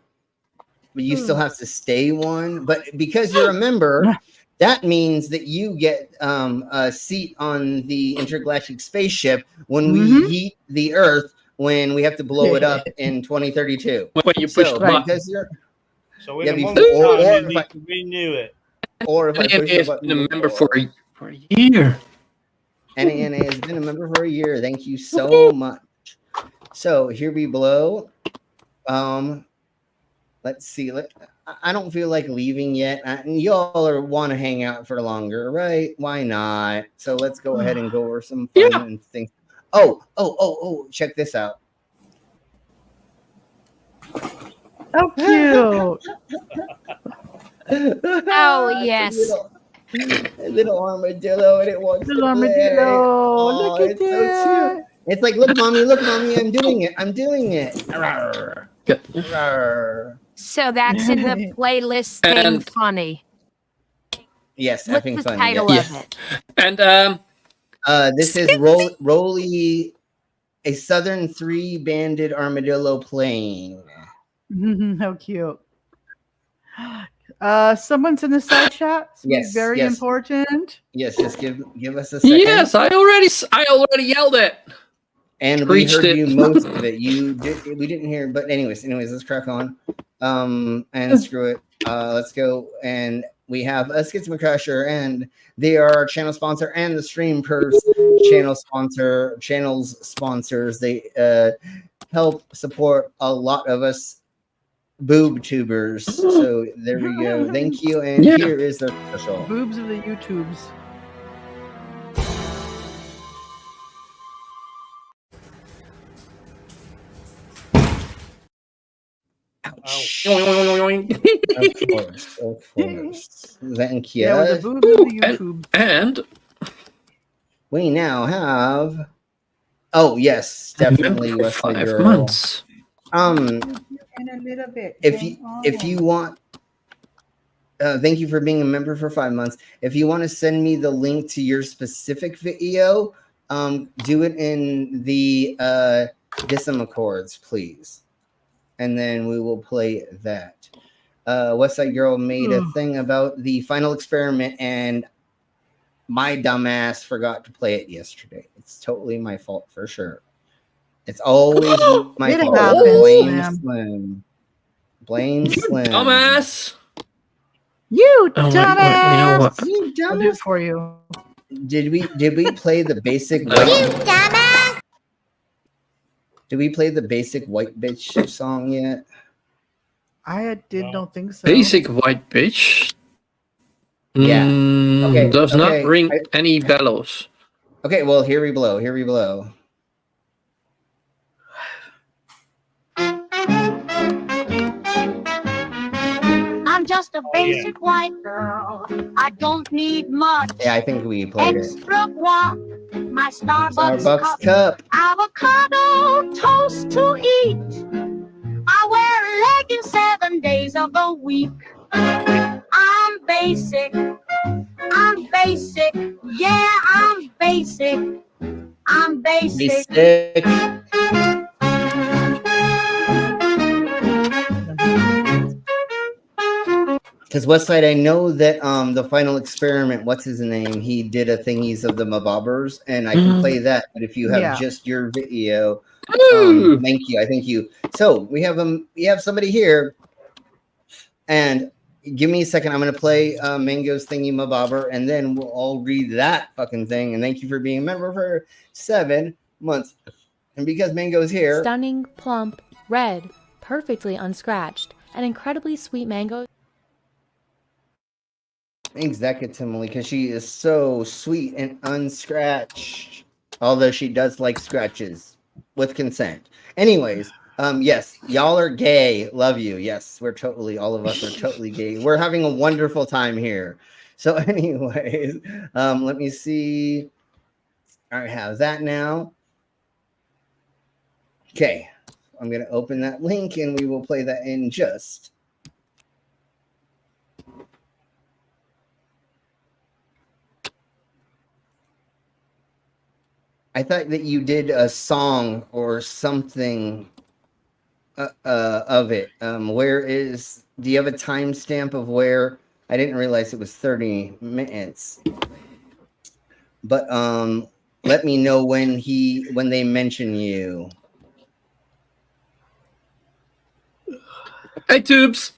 but you still have to stay one. But because you're a member, that means that you get a seat on the intergalactic spaceship when we heat the Earth, when we have to blow it up in 2032. When you push the button. Because you're, so we renew it. Or if I push the button, been a member for a year. NANA has been a member for a year. Thank you so much. So here we blow. Let's see. I don't feel like leaving yet. Y'all want to hang out for longer, right? Why not? So let's go ahead and go over some fun and things. Oh! Check this out. Oh, cute. Oh yes. A little armadillo, and it wants to play. Armadillo. Look at it's so cute. It's like, look, mommy, I'm doing it. Rawr. Rawr. So that's in the playlist thing, funny. Yes, What's effing the funny. title Yes. of it? And this is Rolly, a Southern 3-banded armadillo plane. How cute. Someone's in the side chat. Yes, very important. Yes, just give us a second. Yes, I already yelled it. And we heard you most of it. We didn't hear, but anyways, let's crack on. And screw it. Let's go. And we have a Schisma Crusher, and they are our channel sponsor and the Stream Pervs channels sponsors. They help support a lot of us boob tubers. So there we go. Thank you. And here is their special. Boobs of the YouTubes. Ouch. Of course. Thank you. Yeah, with the boobs of the YouTubes. And we now have. Oh yes, definitely Wesley 5 Girl. months. In a little bit. If you want, thank you for being a member for 5 months. If you want to send me the link to your specific video, do it in the Dism Accords, please, and then we will play that. West Side Girl made a thing about the final experiment, and my dumbass forgot to play it yesterday. It's totally my fault for sure. It's always my fault. Blame Slim. Blame Slim. Dumbass. You Oh, dumbass. you know what? You I'll do it for you. Did we play the basic No. white? Did we play the basic white bitch song yet? Don't think so. Basic white bitch. Yeah. Okay. Does not okay. ring any bellows. Okay. Well, here we blow. Here we blow. I'm just a basic white girl. I don't need much. Yeah, I think we played it. Extra guac, my Starbucks cup. Avocado toast to eat. I wear leggings 7 days of the week. I'm basic. I'm basic. Yeah, I'm basic. I'm basic. Basic. Because Westside, I know that the final experiment, what's his name? He did a thingies of the Mabobbers, and I can play that. But if you have just your video, thank you. I thank you. So we have somebody here, and give me a second. I'm gonna play Mango's thingy Mabobber, and then we'll all read that fucking thing. And thank you for being a member for 7 months. And because Mango's here, Stunning, plump, red, perfectly unscratched, an incredibly sweet mango. executively, because she is so sweet and unscratched. Although she does like scratches with consent. Anyways, yes, y'all are gay. Love you. Yes, we're totally, all of us are totally gay. We're having a wonderful time here. So, anyways, let me see. I have that now. Okay, I'm going to open that link and we will play that in just. I thought that you did a song or something of it. Where is, do you have a timestamp of where? I didn't realize it was 30 minutes. But let me know when they mention you. Hey, Tubes.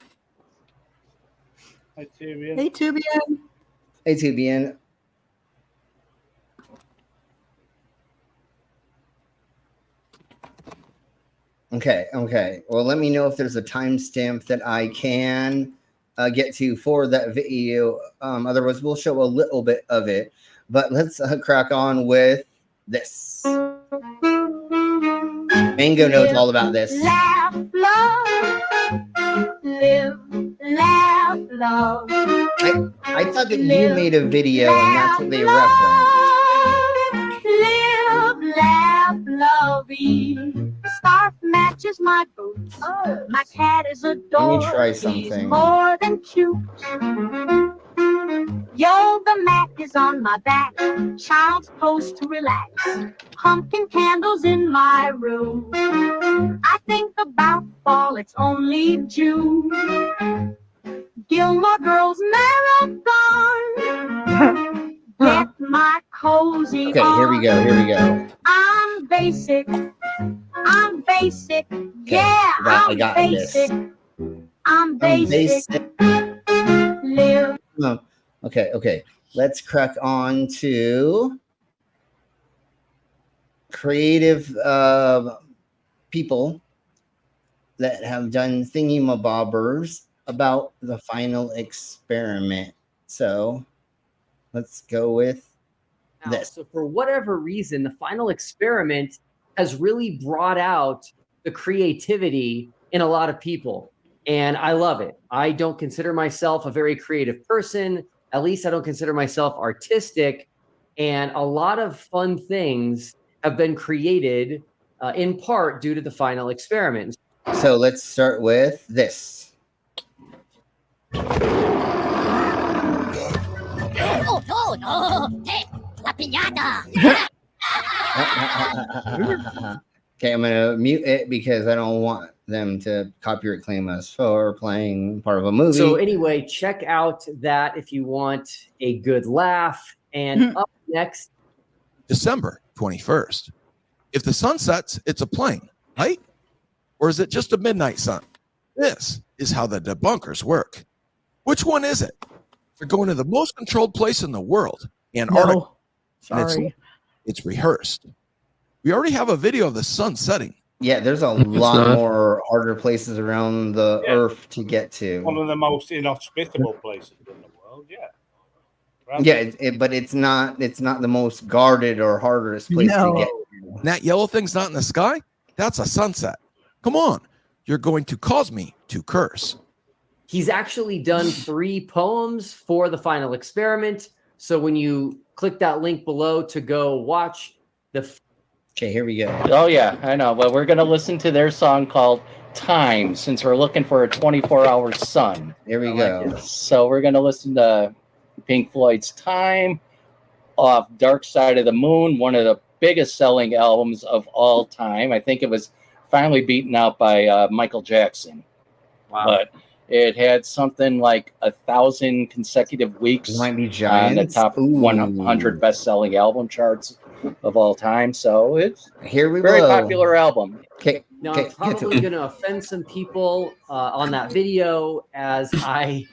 Hi, Tubian. Hey, Tubian. Hey, Tubian. Okay, okay. Well, let me know if there's a timestamp that I can get to for that video. Otherwise, we'll show a little bit of it. But let's crack on with this. Mango knows all about this. Laugh, love, live, laugh, love. I thought that you made a video and that's what they referenced. Live, laugh, love, eat. Scarf matches my boots. My cat is adorable. Let me try something. More than cute. Yoga mat is on my back. Child's pose to relax. Pumpkin candles in my room. I think about fall, it's only June. Gilmore Girls marathon. Get my cozy Okay, here we go. Here we go. I'm basic. I'm basic. Yeah, I got basic. this. I'm basic. Live. Oh, okay, okay. Let's crack on to creative people that have done thingy-mabobbers about the final experiment. So let's go with this. So for whatever reason, the final experiment has really brought out the creativity in a lot of people. And I love it. I don't consider myself a very creative person. At least I don't consider myself artistic. And a lot of fun things have been created in part due to the final experiment. So let's start with this. Oh, no, no. Hey, la piñata. Okay, I'm gonna mute it because I don't want them to copyright claim us for playing part of a movie. So anyway, check out that if you want a good laugh. And up next, December 21st. If the sun sets, it's a plane, right? Or is it just a midnight sun? This is how the debunkers work. Which one is it? They're going to the most controlled place in the world, Antarctica. No. Sorry. It's rehearsed. We already have a video of the sun setting. Yeah, there's a lot more harder places around the Earth to get to. One of the most inhospitable places in the world. Yeah. Yeah, but it's not the most guarded or hardest place to get to. That yellow thing's not in the sky? That's a sunset. Come on. You're going to cause me to curse. he's actually done 3 poems for the final experiment. So when you click that link below to go watch the... Okay, here we go. Oh, yeah, I know. But we're going to listen to their song called Time, since we're looking for a 24-hour sun. Here we go. So we're going to listen to Pink Floyd's Time off Dark Side of the Moon, one of the biggest selling albums of all time. I think it was finally beaten out by Michael Jackson. Wow. But it had something like 1,000 consecutive weeks Might be on the Giants. top 100 best-selling album charts of all time. So it's here we very go. popular album. Okay. Now, I'm probably going to offend some people on that video, as I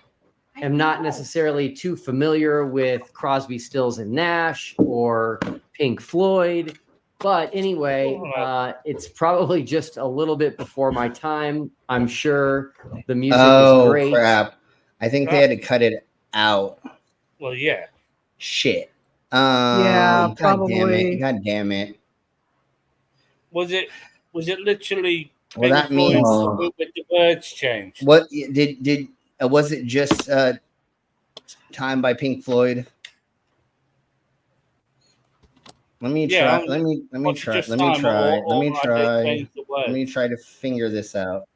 am not necessarily too familiar with Crosby, Stills, and Nash or Pink Floyd. But anyway, it's probably just a little bit before my time. I'm sure the music is great. Crap. I think they had to cut it out. Well, yeah. Shit. Yeah, probably. God damn it. Was it literally Well, that Pink Floyd means- with the words changed? What did was it just Time by Pink Floyd? Let me Yeah, try. Let me was it try. just Let me Time try. or Let me I did try. change the Let me words? try to figure this out.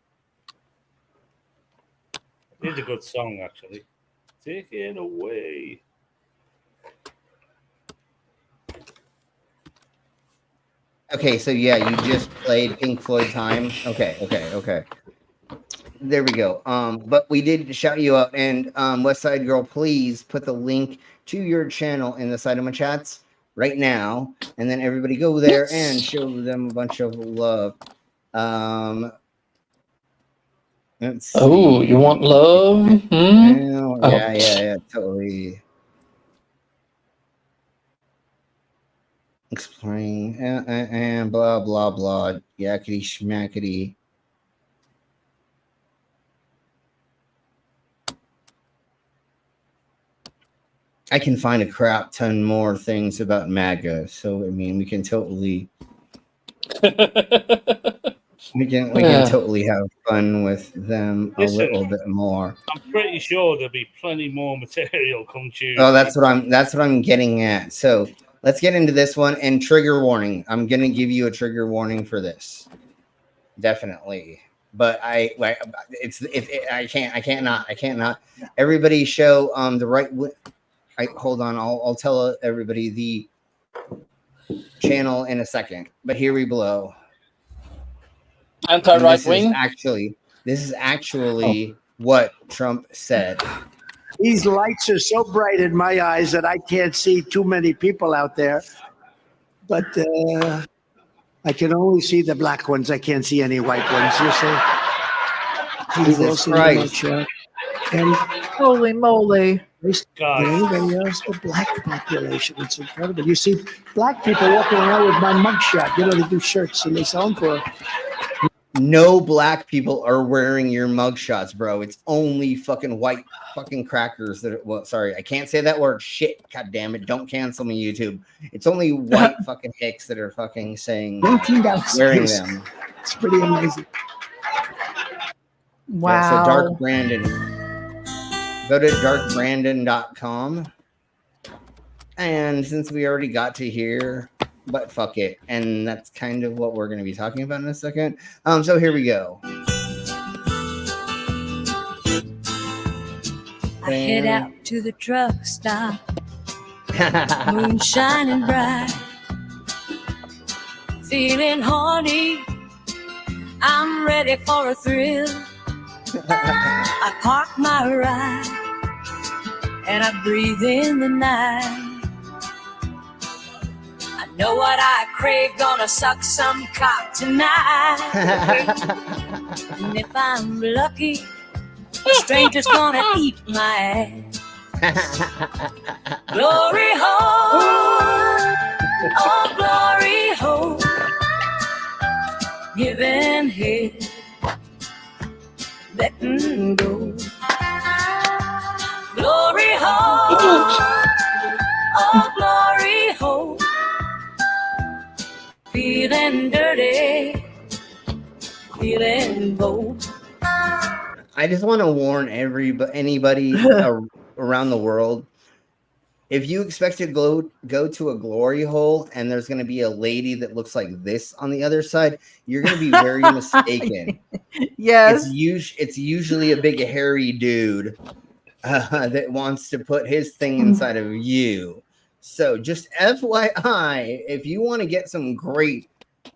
It's a good song, actually. Take it away. Okay, so yeah, you just played Pink Floyd Time. Okay. There we go. But we did shout you out, and West Side Girl, please put the link to your channel in the side of my chats right now, and then everybody go there and show them a bunch of love. Let's see. Oh, you want love? Yeah, totally. Exploring and blah blah blah, yakety schmackety. I can find a crap ton more things about MAGA, so I mean we can totally we can totally have fun with them a little bit more. I'm pretty sure there'll be plenty more material come Tuesday. Oh, that's what I'm getting at. So let's get into this one, and trigger warning. I'm gonna give you a trigger warning for this, definitely. But I can't not. Everybody show the right. Hold on. I'll tell everybody the channel in a second. But here we blow. Anti-right wing. This is actually what Trump said. These lights are so bright in my eyes that I can't see too many people out there. But I can only see the black ones. I can't see any white ones. You see? Jesus Christ. And holy moly. Anybody else? The black population. It's incredible. You see black people walking around with my mugshot. You know, they do shirts and they sell them for. No black people are wearing your mugshots, bro. It's only fucking white fucking crackers that are, well, sorry, I can't say that word. Shit, god damn it. Don't cancel me, YouTube. It's only white fucking hicks that are fucking saying wearing them. It's pretty amazing. Wow. Yeah, so Dark Brandon. Go to darkbrandon.com. And since we already got to here, but fuck it. And that's kind of what we're going to be talking about in a second. So here we go. I head out to the truck stop, moon shining bright, feeling horny, I'm ready for a thrill. I park my ride and I breathe in the night. I know what I crave, gonna suck some cock tonight. And if I'm lucky, a stranger's gonna eat my ass. Glory hole, oh glory hole, giving head, letting go. Glory hole, oh glory hole, feeling dirty, feeling bold. I just want to warn anybody around the world. If you expect to go to a glory hole and there's going to be a lady that looks like this on the other side, you're going to be very mistaken. Yes. It's usually a big hairy dude that wants to put his thing inside of you. So just FYI, if you want to get some great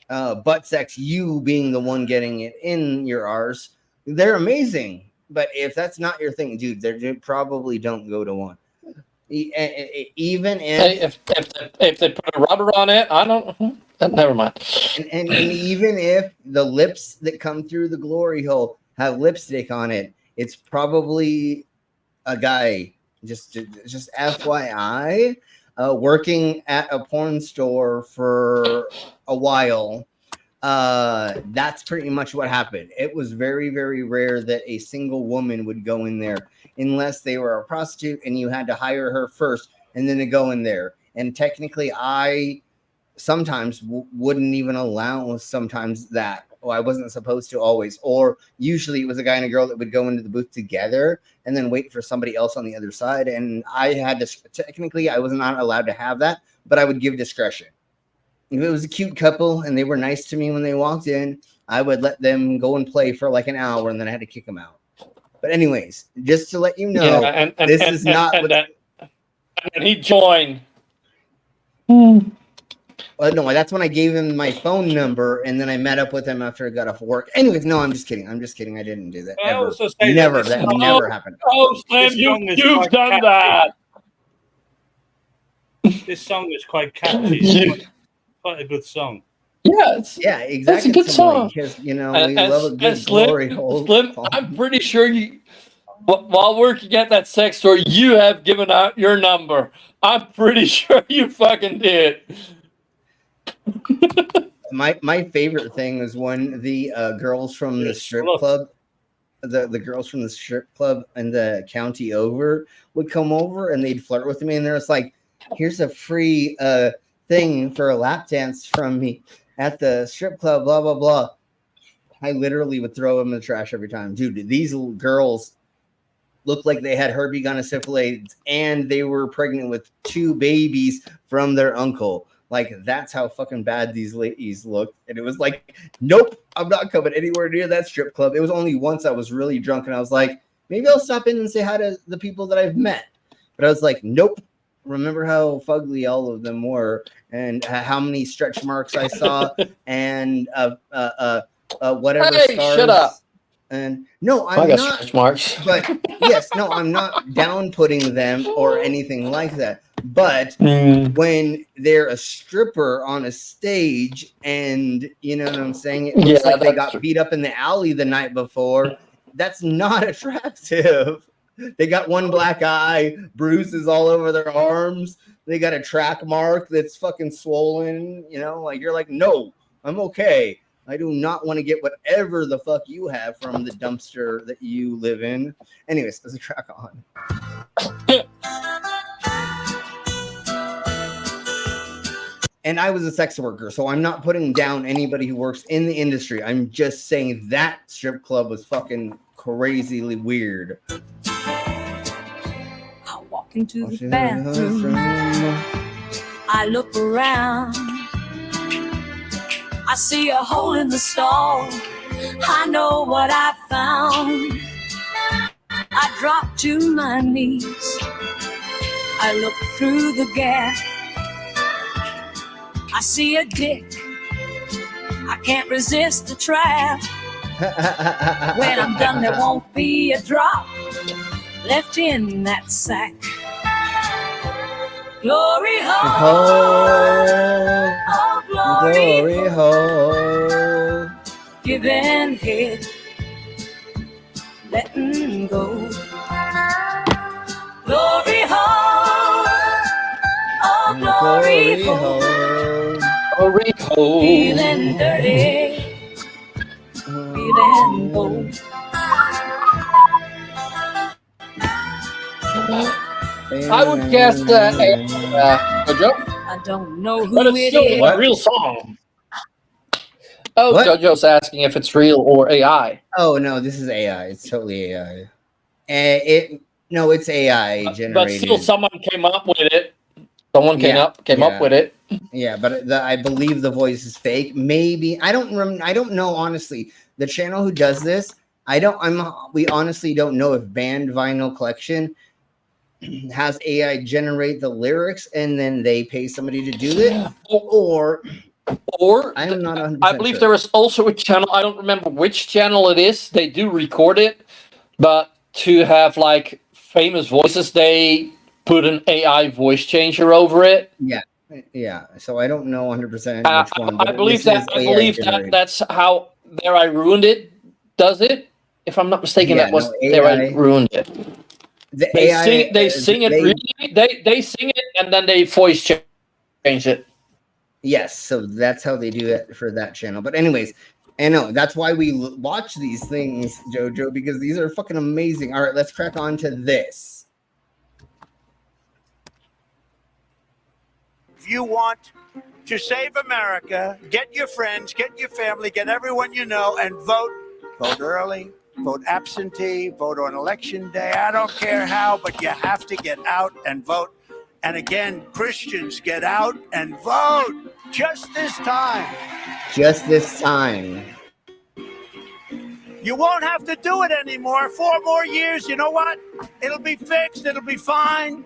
butt sex, you being the one getting it in your arse, they're amazing. But if that's not your thing, dude, they probably don't go to one. Even if they put a rubber on it, I don't. Never mind. And even if the lips that come through the glory hole have lipstick on it, it's probably a guy. Just FYI, working at a porn store for a while. That's pretty much what happened. It was very, very rare that a single woman would go in there unless they were a prostitute and you had to hire her first and then to go in there. And technically, I sometimes wouldn't even allow sometimes that. Oh, I wasn't supposed to always. Or usually it was a guy and a girl that would go into the booth together and then wait for somebody else on the other side. And I had to, technically, I was not allowed to have that, but I would give discretion. If it was a cute couple and they were nice to me when they walked in, I would let them go and play for like an hour and then I had to kick them out. But anyways, just to let you know, this is not what... And he joined. Well, no, that's when I gave him my phone number and then I met up with him after I got off work. Anyways, no, I'm just kidding. I didn't do that. Ever. Never. That never happened. Oh, Slim, you've done that. This song is quite catchy. It's quite a good song. Yeah, exactly. That's a good song. Because, we love a good glory hole. Slim, I'm pretty sure you, while working at that sex store, you have given out your number. I'm pretty sure you fucking did. My favorite thing was when the girls from the strip club, the girls from the strip club in the county over would come over and they'd flirt with me and they're just like, here's a free thing for a lap dance from me at the strip club, blah, blah, blah. I literally would throw them in the trash every time. Dude, these little girls looked like they had herpes gonosyphilis and they were pregnant with 2 babies from their uncle. Like, that's how fucking bad these ladies looked. And it was like, nope, I'm not coming anywhere near that strip club. It was only once I was really drunk and I was like, maybe I'll stop in and say hi to the people that I've met. But I was like, nope. Remember how fugly all of them were and how many stretch marks I saw and whatever scars. Shut up. And no, I got stretch marks. But yes, no, I'm not down putting them or anything like that. But when they're a stripper on a stage and you know what I'm saying, it looks like they got beat up in the alley the night before, that's not attractive. They got one black eye, bruises all over their arms. They got a track mark that's fucking swollen. Like you're like, no, I'm okay. I do not want to get whatever the fuck you have from the dumpster that you live in. Anyways, there's a track on. And I was a sex worker, so I'm not putting down anybody who works in the industry. I'm just saying that strip club was fucking crazily weird. I walk into the bathroom. I look around. I see a hole in the stall. I know what I found. I drop to my knees. I look through the gap. I see a dick. I can't resist the trap. When I'm done, there won't be a drop left in that sack. Glory hole, oh glory hole, giving head, letting go. Glory hole, oh glory hole, Glory hole. Feeling dirty, feeling bold. I would guess that Jojo. I don't know But who it's it still is. a real song. Oh, What? Jojo's asking if it's real or AI. Oh no, this is AI. It's totally AI. No, it's AI generated. But still, someone came up with it. Someone came up with it. Yeah, but I believe the voice is fake. Maybe I don't know honestly. The channel who does this, we honestly don't know if Band Vinyl Collection has AI generate the lyrics and then they pay somebody to do it, or I'm not 100% I believe sure. there is also a channel. I don't remember which channel it is. They do record it, but to have like famous voices, they put an AI voice changer over it. Yeah. So I don't know 100% which one. I believe that that's how There I Ruined It does it. If I'm not mistaken, Yeah, that was no, There I AI Ruined It. They sing it they- really. They sing it and then they voice change it. Yes, so that's how they do it for that channel. But anyways, I know that's why we watch these things, Jojo, because these are fucking amazing. All right, let's crack on to this. If you want to save America, get your friends, get your family, get everyone you know, and vote. Vote early, vote absentee, vote on election day. I don't care how, but you have to get out and vote. And again, Christians, get out and vote just this time. Just this time. You won't have to do it anymore. 4 more years, you know what? It'll be fixed. It'll be fine.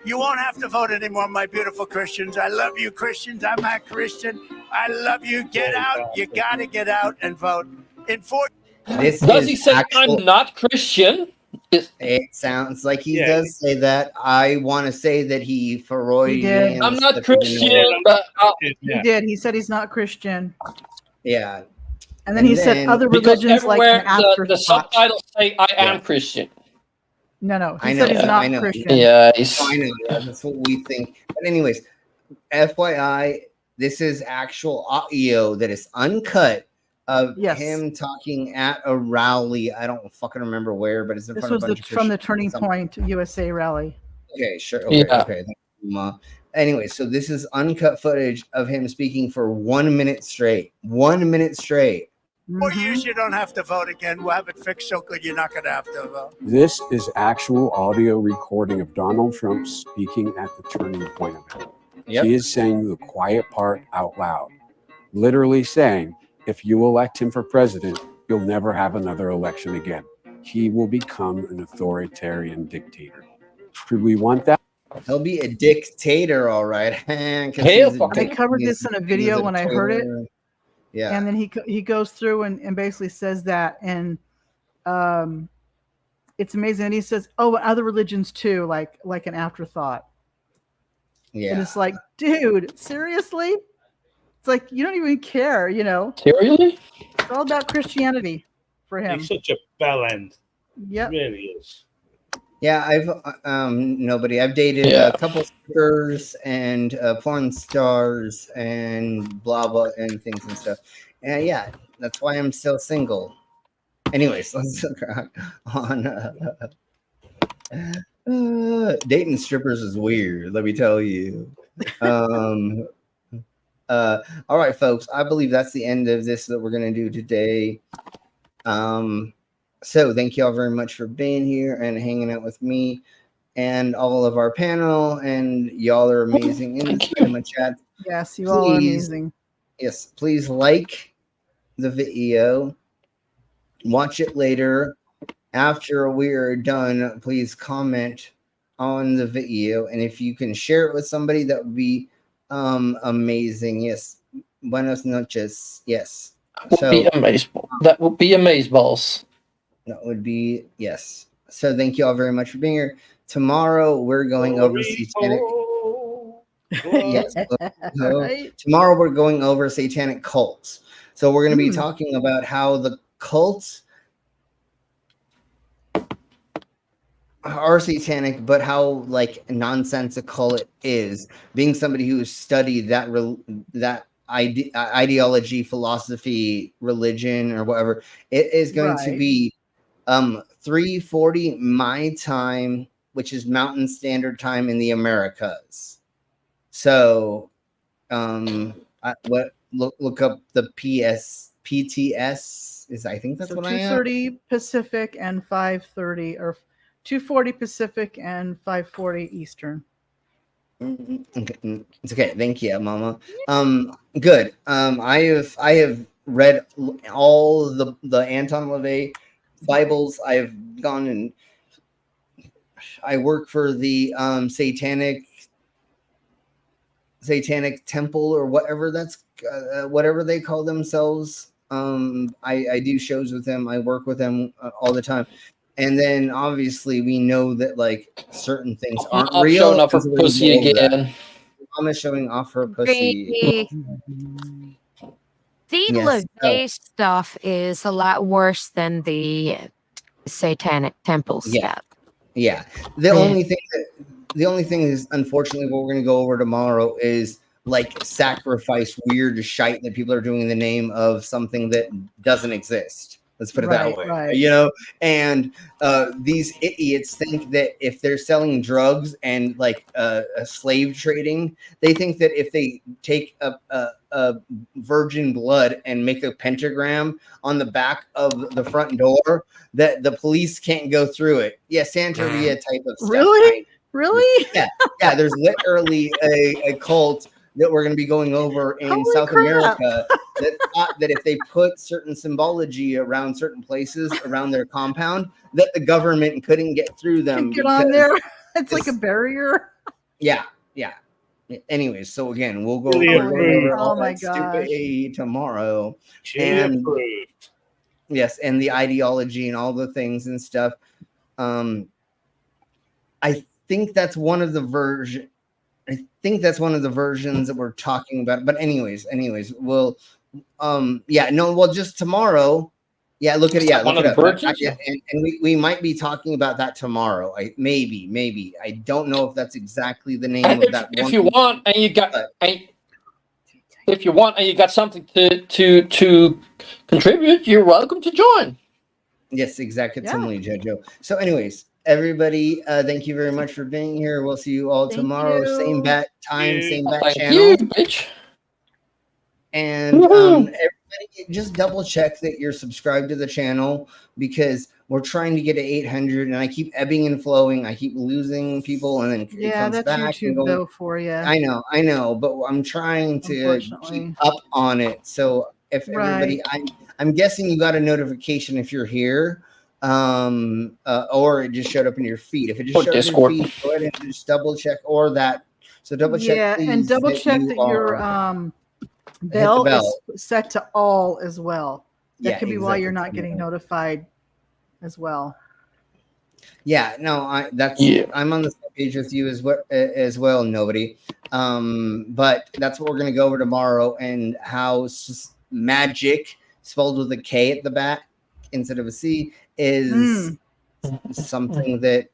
You won't have to vote anymore, my beautiful Christians. I love you, Christians. I'm a Christian. I love you. Get out. You got to get out and vote. Does he say I'm not Christian? It sounds like he does say that. I want to say that he Freudian. I'm not Christian, but He did. He said he's not Christian. Yeah. And then he said other religions like an afterthought. the subtitles say I am Christian. No. He I know. said he's not I know. Christian. Yeah, I know. That's what we think. But anyways, FYI, this is actual audio that is uncut of him talking at a rally. I don't fucking remember where, but it's in This front was of a bunch of from the Christians. Turning Point USA rally. Okay, sure. Okay, Yeah. okay. Thank you, Ma. Anyway, so this is uncut footage of him speaking for 1 minute straight. 1 minute straight. 4 years, you don't have to vote again. We'll have it fixed so good you're not going to have to vote. This is actual audio recording of Donald Trump speaking at the turning point event. Yep. He is saying the quiet part out loud, literally saying, if you elect him for president, you'll never have another election again. He will become an authoritarian dictator. Should we want that? He'll be a dictator, all right. I covered this in a video when I heard it. Yeah. And then he goes through and basically says that, and it's amazing. And he says, "Oh, other religions too, like an afterthought." Yeah. And it's like, dude, seriously? It's like you don't even care, you know? Seriously? It's all about Christianity for him. He's such a bell end. Yep. He really is. Yeah, I've dated a couple stars and porn stars and blah blah and things and stuff. And yeah, that's why I'm still single. Anyways, let's crack on. Dating strippers is weird, let me tell you. All right, folks. I believe that's the end of this that we're gonna do today. So thank you all very much for being here and hanging out with me and all of our panel. And y'all are amazing in my chat. Yes, you all are amazing. Yes, please like the video. Watch it later. After we're done, please comment on the video. And if you can share it with somebody, that would be amazing. Yes. Buenas noches. Yes. Would be amazing. That would be amazeballs. That would be, yes. So thank you all very much for being here. Tomorrow we're going over satanic. Yes. Right. Tomorrow we're going over satanic cults. So we're going to be talking about how the cults are satanic, but how like nonsensical it is. Being somebody who's studied that ideology, philosophy, religion, or whatever, it is going to be 3:40 my time, which is Mountain Standard Time in the Americas. So look up the PTS is, I think that's So what I am. 2:30 Pacific and 5:30, or 2:40 Pacific and 5:40 Eastern. Okay. It's okay. Thank you, Mama. Good. I have read all the Anton LaVey Bibles. I've gone and I work for the satanic temple, or whatever that's whatever they call themselves. I do shows with them. I work with them all the time. And then obviously we know that like certain things aren't I'm real. showing off her pussy again. Mom is showing off her pussy. The Yes. LaVey stuff is a lot worse than the satanic temple stuff. Yeah. The only thing is, unfortunately, what we're going to go over tomorrow is like sacrifice weird shite that people are doing in the name of something that doesn't exist. Let's put it that way. Right. You know, and these idiots think that if they're selling drugs and like a slave trading, they think that if they take a virgin blood and make a pentagram on the back of the front door, that the police can't go through it. Yeah, Santeria type of stuff. Really? Really? Yeah. There's literally a cult that we're going to be going over in South America that thought that if they put certain symbology around certain places around their compound, that the government couldn't get through them. Get on there. It's like a barrier. Yeah. Anyways, so again, we'll go over all that stupid tomorrow. And yes, and the ideology and all the things and stuff. I think that's one of the versions that we're talking about. But anyways, we'll just tomorrow. Yeah, look at it. Yeah, look it up. And we might be talking about that tomorrow. Maybe. I don't know if that's exactly the name of that. If you want, and you got something to contribute, you're welcome to join. Yes, exactly. Jojo. So, anyways, everybody, thank you very much for being here. We'll see you all tomorrow. Same bat time, same bat channel. You, bitch. And everybody, just double check that you're subscribed to the channel, because we're trying to get to 800, and I keep ebbing and flowing. I keep losing people, and then it comes that's back. YouTube though for you. I know, but I'm trying to keep up on it. So if everybody, I'm guessing you got a notification if you're here, or it just showed up in your feed. If it just showed up in your feed, go ahead and just double check, or that. So double check, please, and double check that your bell is set to all as well. That could be why you're not getting notified as well. Yeah, no, I'm on the same page with you as well. Nobody, but that's what we're gonna go over tomorrow, and how magic, spelled with a K at the back instead of a C, is something that.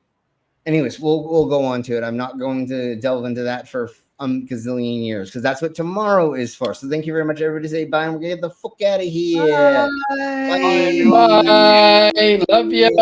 Anyways, we'll go on to it. I'm not going to delve into that for gazillion years, because that's what tomorrow is for. So thank you very much, everybody. Say bye, and we're gonna get the fuck out of here. Bye. Love you.